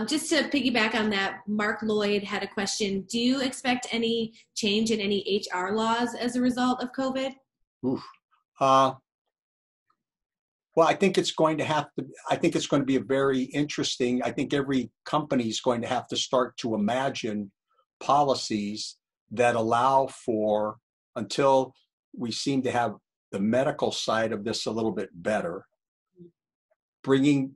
[SPEAKER 1] Just to piggyback on that, Mark Lloyd had a question. Do you expect any change in any HR laws as a result of COVID?
[SPEAKER 2] Well, I think it's going to be a very interesting, I think every company is going to have to start to imagine policies that allow for, until we seem to have the medical side of this a little bit better, bringing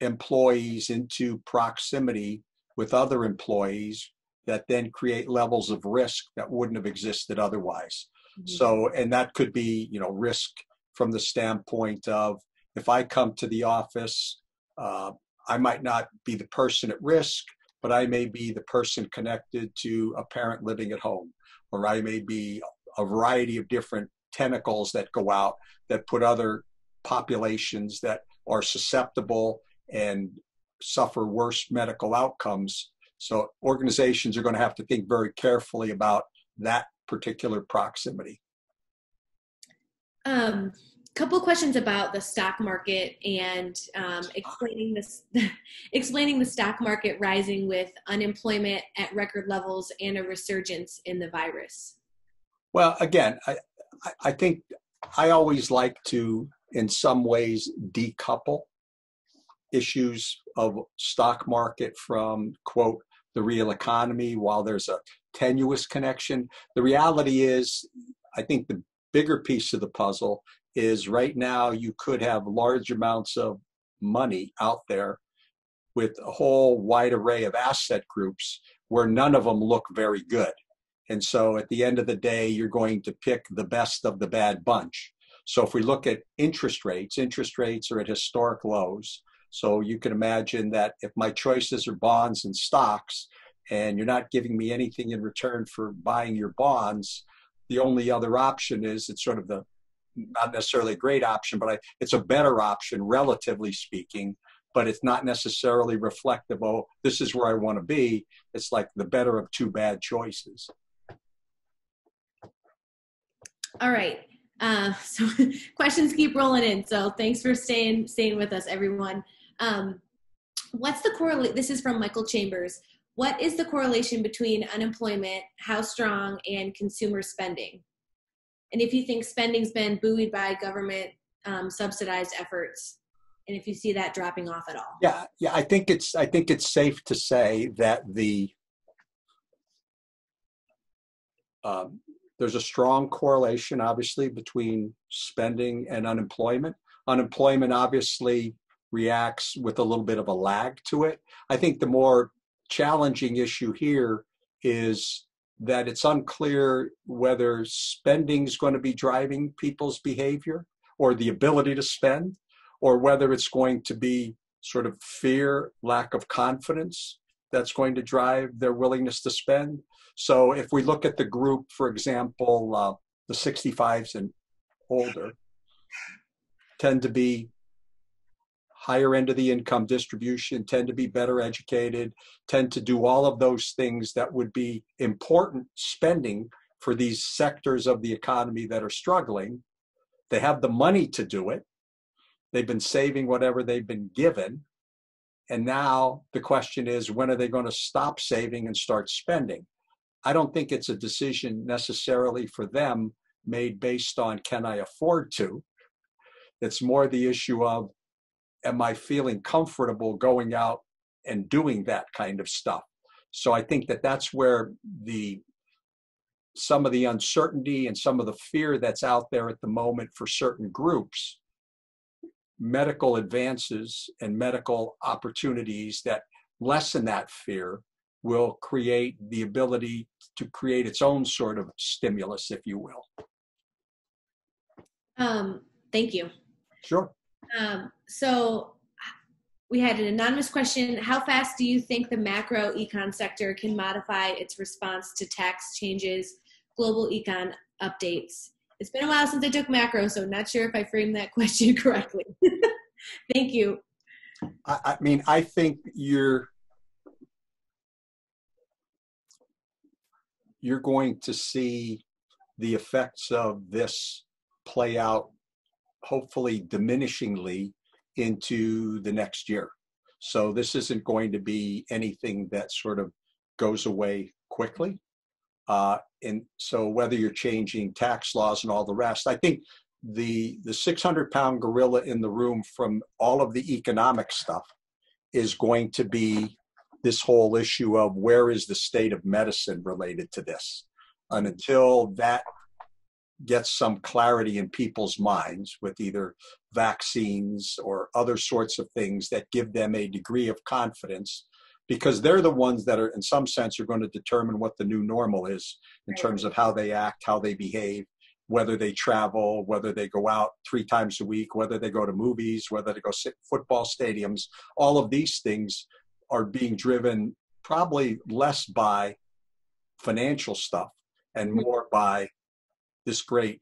[SPEAKER 2] employees into proximity with other employees that then create levels of risk that wouldn't have existed otherwise. So, and that could be, risk from the standpoint of, if I come to the office, I might not be the person at risk, but I may be the person connected to a parent living at home, or I may be a variety of different tentacles that go out that put other populations that are susceptible and suffer worse medical outcomes. So organizations are going to have to think very carefully about that particular proximity.
[SPEAKER 1] Couple of questions about the stock market and explaining the stock market rising with unemployment at record levels and a resurgence in the virus.
[SPEAKER 2] Well, again, I think I always like to, in some ways, decouple issues of stock market from, quote, the real economy. While there's a tenuous connection, the reality is, I think the bigger piece of the puzzle is right now you could have large amounts of money out there with a whole wide array of asset groups where none of them look very good. And so at the end of the day, you're going to pick the best of the bad bunch. So if we look at interest rates are at historic lows. So you can imagine that if my choices are bonds and stocks, and you're not giving me anything in return for buying your bonds, the only other option is, it's sort of the, not necessarily a great option, but it's a better option, relatively speaking, but it's not necessarily reflective, oh, this is where I want to be. It's like the better of two bad choices. All right.
[SPEAKER 1] So questions keep rolling in. So thanks for staying with us, everyone. What's the correlation? This is from Michael Chambers. What is the correlation between unemployment, how strong, and consumer spending? And if you think spending's been buoyed by government subsidized efforts, and if you see that dropping off at all?
[SPEAKER 2] Yeah. I think it's safe to say that there's a strong correlation, obviously, between spending and unemployment. Unemployment obviously reacts with a little bit of a lag to it. I think the more challenging issue here is that it's unclear whether spending is going to be driving people's behavior or the ability to spend, or whether it's going to be sort of fear, lack of confidence that's going to drive their willingness to spend. So if we look at the group, for example, the 65s and older tend to be higher end of the income distribution, tend to be better educated, tend to do all of those things that would be important spending for these sectors of the economy that are struggling. They have the money to do it. They've been saving whatever they've been given. And now the question is, when are they going to stop saving and start spending? I don't think it's a decision necessarily for them made based on, can I afford to? It's more the issue of, am I feeling comfortable going out and doing that kind of stuff? So I think that's where some of the uncertainty and some of the fear that's out there at the moment for certain groups, medical advances and medical opportunities that lessen that fear will create the ability to create its own sort of stimulus, if you will.
[SPEAKER 1] Thank you.
[SPEAKER 2] Sure.
[SPEAKER 1] So we had an anonymous question. How fast do you think the macro econ sector can modify its response to tax changes, global econ updates? It's been a while since I took macro, so not sure if I framed that question correctly. Thank you.
[SPEAKER 2] I mean, I think you're going to see the effects of this play out, hopefully diminishingly, into the next year. So this isn't going to be anything that sort of goes away quickly. And so whether you're changing tax laws and all the rest, I think the 600-pound gorilla in the room from all of the economic stuff is going to be this whole issue of where is the state of medicine related to this. And until that gets some clarity in people's minds with either vaccines or other sorts of things that give them a degree of confidence, because they're the ones that are, in some sense, are going to determine what the new normal is in terms of how they act, how they behave, whether they travel, whether they go out 3 times a week, whether they go to movies, whether they go sit in football stadiums. All of these things are being driven probably less by financial stuff and more by this great,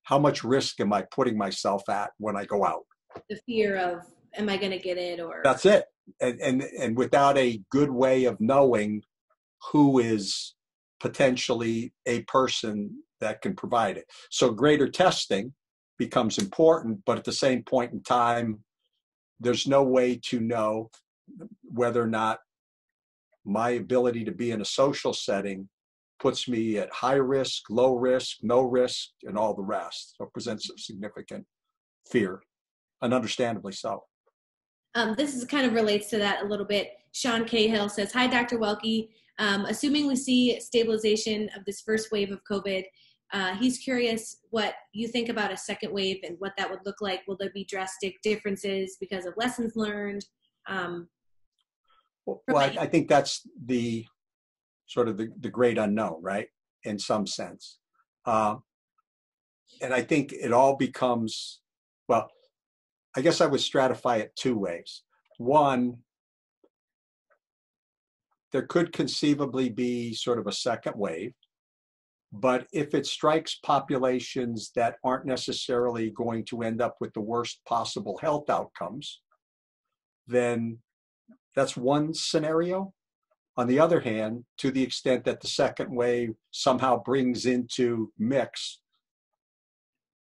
[SPEAKER 2] how much risk am I putting myself at when I go out?
[SPEAKER 1] The fear of, am I going to get it? Or
[SPEAKER 2] that's it. And without a good way of knowing who is potentially a person that can provide it. So greater testing becomes important, but at the same point in time, there's no way to know whether or not my ability to be in a social setting puts me at high risk, low risk, no risk, and all the rest. So it presents a significant fear, and understandably so.
[SPEAKER 1] This is kind of relates to that a little bit. Sean Cahill says, hi, Dr. Welki. Assuming we see stabilization of this first wave of COVID, he's curious what you think about a second wave and what that would look like. Will there be drastic differences because of lessons learned?
[SPEAKER 2] Well, I think that's the sort of the great unknown, right? In some sense. And I think it all becomes, well, I guess I would stratify it 2 ways. One, there could conceivably be sort of a second wave, but if it strikes populations that aren't necessarily going to end up with the worst possible health outcomes, then that's one scenario. On the other hand, to the extent that the second wave somehow brings into mix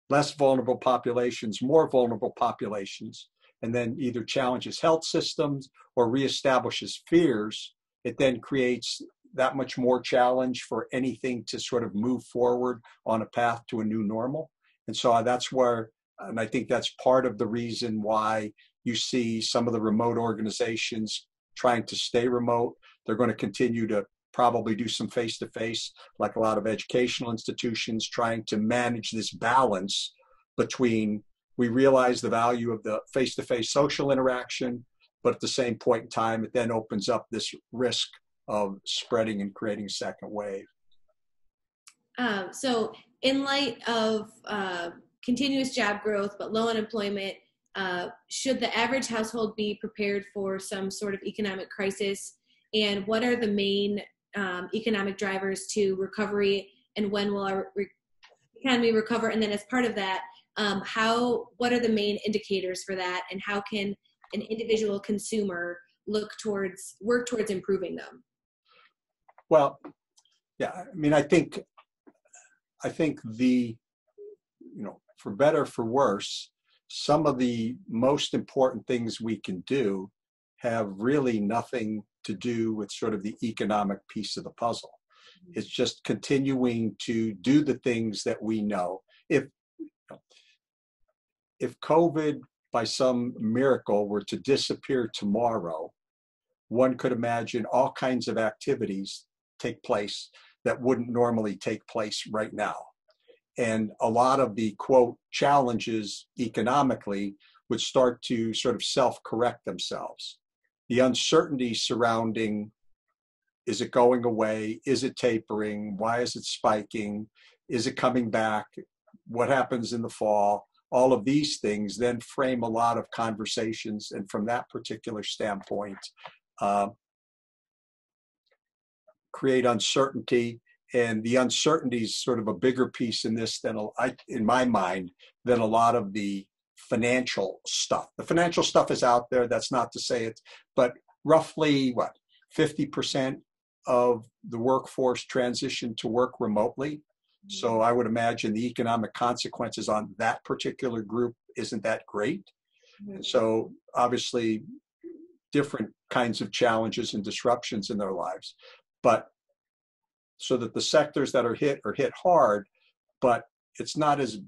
[SPEAKER 2] less vulnerable populations, more vulnerable populations, and then either challenges health systems or reestablishes fears, it then creates that much more challenge for anything to sort of move forward on a path to a new normal. And so that's where, and I think that's part of the reason why you see some of the remote organizations trying to stay remote. They're going to continue to probably do some face-to-face, like a lot of educational institutions, trying to manage this balance between, we realize the value of the face-to-face social interaction, but at the same point in time, it then opens up this risk of spreading and creating a second wave.
[SPEAKER 1] So in light of continuous job growth but low unemployment, should the average household be prepared for some sort of economic crisis? And what are the main economic drivers to recovery, and when will our economy recover? And then as part of that, what are the main indicators for that, and how can an individual consumer work towards improving them?
[SPEAKER 2] Well, yeah, I mean, I think the, for better, for worse, some of the most important things we can do have really nothing to do with sort of the economic piece of the puzzle. It's just continuing to do the things that we know. If COVID, by some miracle, were to disappear tomorrow, one could imagine all kinds of activities take place that wouldn't normally take place right now. And a lot of the, quote, challenges economically would start to sort of self-correct themselves. the uncertainty surrounding, is it going away? Is it tapering? Why is it spiking? Is it coming back? What happens in the fall? All of these things then frame a lot of conversations. And from that particular standpoint, create uncertainty. And the uncertainty is sort of a bigger piece in this than, in my mind, than a lot of the financial stuff. The financial stuff is out there. That's not to say it, but roughly 50% of the workforce transitioned to work remotely. So I would imagine the economic consequences on that particular group isn't that great. And so obviously different kinds of challenges and disruptions in their lives. But so that the sectors that are hit hard, but it's not as,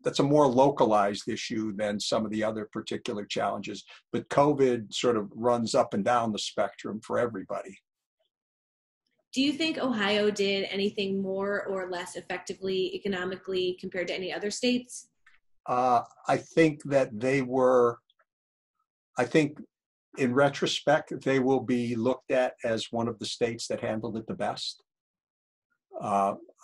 [SPEAKER 2] that's a more localized issue than some of the other particular challenges. But COVID sort of runs up and down the spectrum for everybody.
[SPEAKER 1] Do you think Ohio did anything more or less effectively economically compared to any other states?
[SPEAKER 2] I think that I think in retrospect, they will be looked at as one of the states that handled it the best.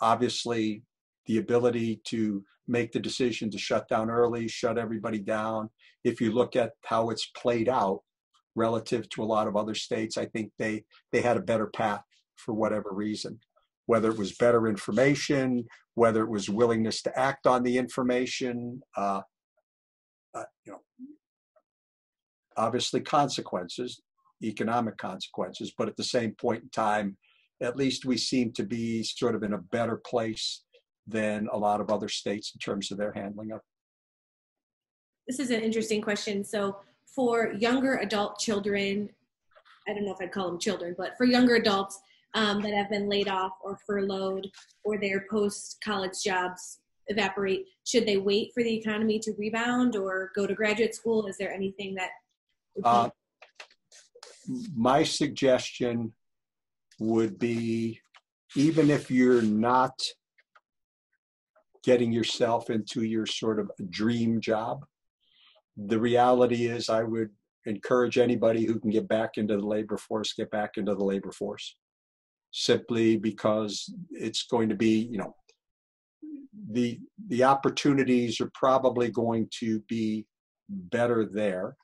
[SPEAKER 2] Obviously, the ability to make the decision to shut down early, shut everybody down. If you look at how it's played out relative to a lot of other states, I think they had a better path for whatever reason, whether it was better information, whether it was willingness to act on the information, obviously consequences, economic consequences, but at the same point in time, at least we seem to be sort of in a better place than a lot of other states in terms of their handling of it.
[SPEAKER 1] This is an interesting question. So for younger adult children, I don't know if I'd call them children, but for younger adults that have been laid off or furloughed or their post-college jobs evaporate, should they wait for the economy to rebound or go to graduate school? Is there anything that
[SPEAKER 2] my suggestion would be, even if you're not getting yourself into your sort of dream job, the reality is I would encourage anybody who can get back into the labor force, get back into the labor force, simply because it's going to be, the opportunities are probably going to be better there,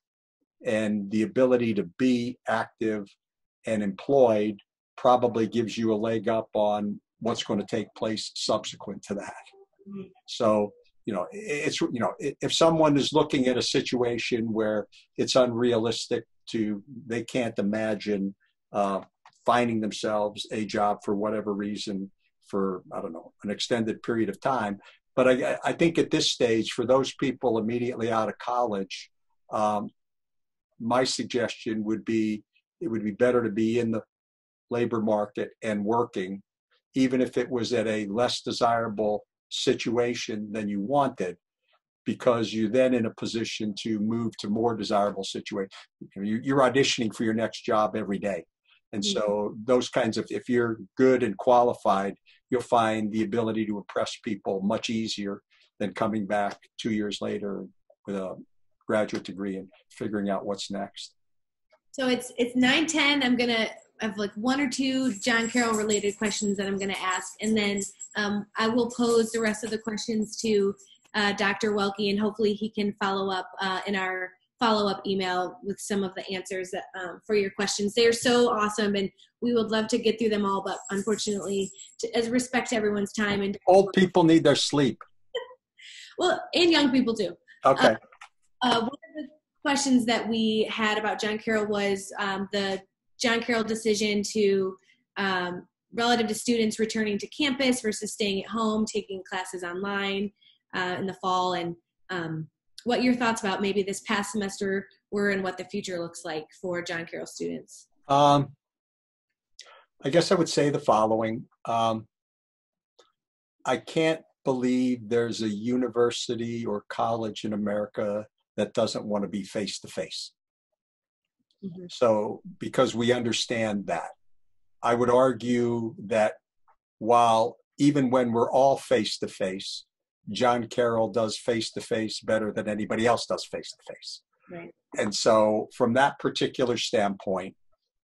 [SPEAKER 2] and the ability to be active and employed probably gives you a leg up on what's going to take place subsequent to that. So, it's, if someone is looking at a situation where it's unrealistic they can't imagine finding themselves a job for whatever reason for, I don't know, an extended period of time. But I think at this stage, for those people immediately out of college, my suggestion would be, it would be better to be in the labor market and working, even if it was at a less desirable situation than you wanted, because you're then in a position to move to more desirable situation. You're auditioning for your next job every day. And so those kinds of, if you're good and qualified, you'll find the ability to impress people much easier than coming back 2 years later with a graduate degree and figuring out what's next.
[SPEAKER 1] So it's 9:10. I'm gonna have like one or two John Carroll related questions that I'm gonna ask, and then I will pose the rest of the questions to Dr. Welki, and hopefully he can follow up in our follow-up email with some of the answers that, for your questions. They are so awesome, and we would love to get through them all, but unfortunately, as respect to everyone's time. And
[SPEAKER 2] old people need their sleep.
[SPEAKER 1] Well, and young people too.
[SPEAKER 2] Okay.
[SPEAKER 1] One of the questions that we had about John Carroll was the John Carroll decision to, relative to students returning to campus versus staying at home, taking classes online in the fall, and what your thoughts about maybe this past semester were and what the future looks like for John Carroll students.
[SPEAKER 2] I guess I would say the following. I can't believe there's a university or college in America that doesn't want to be face-to-face.
[SPEAKER 1] Mm-hmm.
[SPEAKER 2] So, because we understand that, I would argue that while even when we're all face-to-face, John Carroll does face-to-face better than anybody else does face-to-face.
[SPEAKER 1] Right.
[SPEAKER 2] And so from that particular standpoint,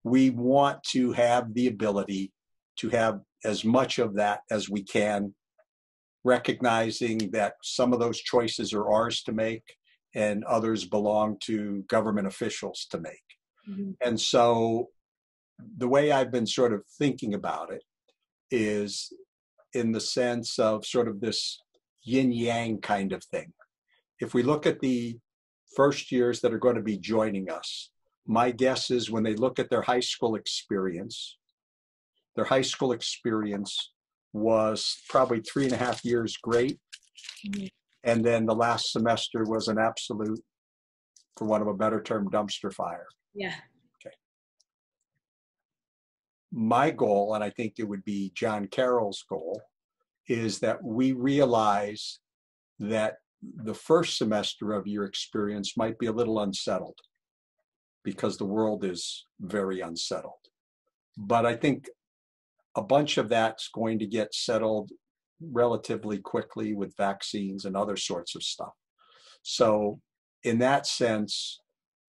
[SPEAKER 2] we want to have the ability to have as much of that as we can, recognizing that some of those choices are ours to make and others belong to government officials to make.
[SPEAKER 1] Mm-hmm.
[SPEAKER 2] And so the way I've been sort of thinking about it is in the sense of sort of this yin yang kind of thing. If we look at the first years that are going to be joining us, my guess is when they look at their high school experience was probably 3.5 years great.
[SPEAKER 1] Mm-hmm.
[SPEAKER 2] And then the last semester was an absolute, for want of a better term, dumpster fire.
[SPEAKER 1] Yeah.
[SPEAKER 2] Okay. My goal, and I think it would be John Carroll's goal, is that we realize that the first semester of your experience might be a little unsettled because the world is very unsettled. But I think a bunch of that's going to get settled relatively quickly with vaccines and other sorts of stuff. So in that sense,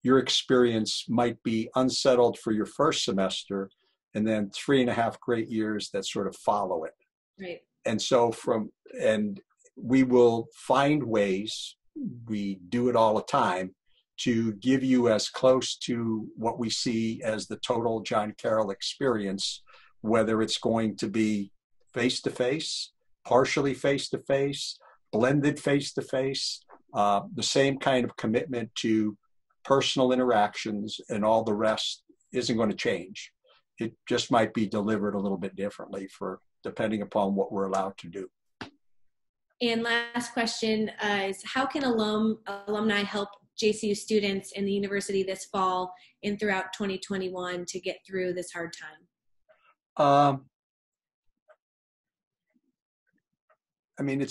[SPEAKER 2] your experience might be unsettled for your first semester and then 3.5 great years that sort of follow it.
[SPEAKER 1] Right.
[SPEAKER 2] And so we will find ways, we do it all the time, to give you as close to what we see as the total John Carroll experience, whether it's going to be face-to-face, partially face-to-face, blended face-to-face, the same kind of commitment to personal interactions and all the rest isn't going to change. It just might be delivered a little bit differently depending upon what we're allowed to do.
[SPEAKER 1] And last question is, how can alumni help JCU students in the university this fall and throughout 2021 to get through this hard time?
[SPEAKER 2] I mean,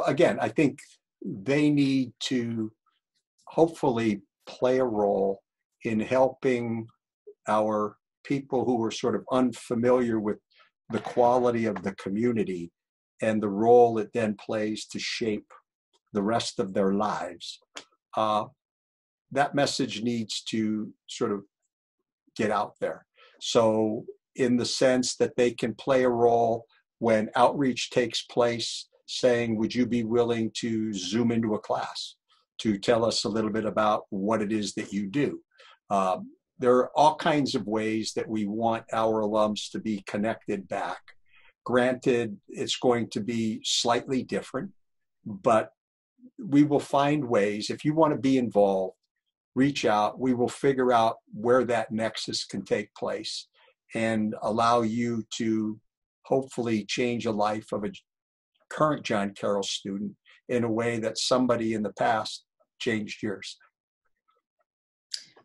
[SPEAKER 2] again, I think they need to hopefully play a role in helping our people who are sort of unfamiliar with the quality of the community and the role it then plays to shape the rest of their lives. That message needs to sort of get out there. So in the sense that they can play a role when outreach takes place, saying, would you be willing to Zoom into a class to tell us a little bit about what it is that you do? There are all kinds of ways that we want our alums to be connected back. Granted, it's going to be slightly different, but we will find ways. If you want to be involved, reach out. We will figure out where that nexus can take place and allow you to hopefully change a life of a current John Carroll student in a way that somebody in the past changed yours.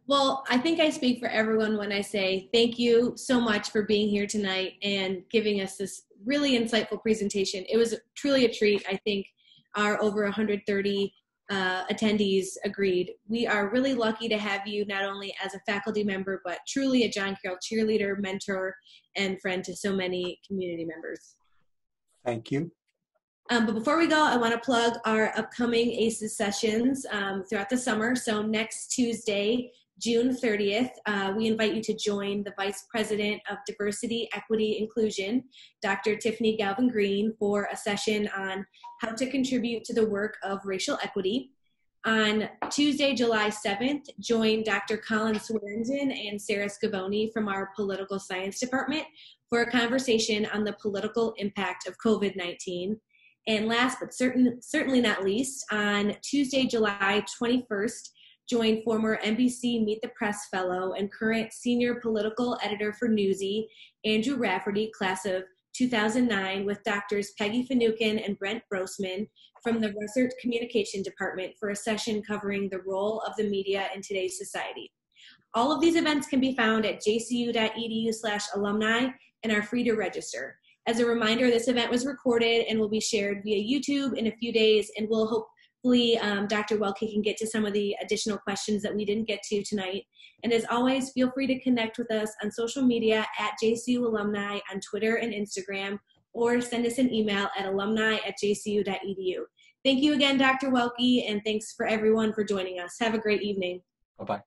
[SPEAKER 1] Well, I think I speak for everyone when I say thank you so much for being here tonight and giving us this really insightful presentation. It was truly a treat. I think our over 130 attendees agreed. We are really lucky to have you not only as a faculty member, but truly a John Carroll cheerleader, mentor, and friend to so many community members.
[SPEAKER 2] Thank you.
[SPEAKER 1] But before we go, I want to plug our upcoming A.C.E.S sessions throughout the summer. So next Tuesday, June 30th, we invite you to join the Vice President of Diversity, Equity, Inclusion, Dr. Tiffany Galvin Green, for a session on how to contribute to the work of racial equity. On Tuesday, July 7th, join Dr. Colin Swearengin and Sarah Scavone from our Political Science Department for a conversation on the political impact of COVID-19. And last but certainly not least, on Tuesday, July 21st, join former NBC Meet the Press Fellow and current Senior Political Editor for Newsy, Andrew Rafferty, class of 2009, with Drs. Peggy Finucane and Brent Brosman from the Russert Communication Department for a session covering the role of the media in today's society. All of these events can be found at jcu.edu/alumni and are free to register. As a reminder, this event was recorded and will be shared via YouTube in a few days, and we'll hopefully Dr. Welki can get to some of the additional questions that we didn't get to tonight. And as always, feel free to connect with us on social media at JCU Alumni on Twitter and Instagram, or send us an email at alumni@jcu.edu. Thank you again, Dr. Welki, and thanks for everyone for joining us. Have a great evening.
[SPEAKER 2] Bye-bye.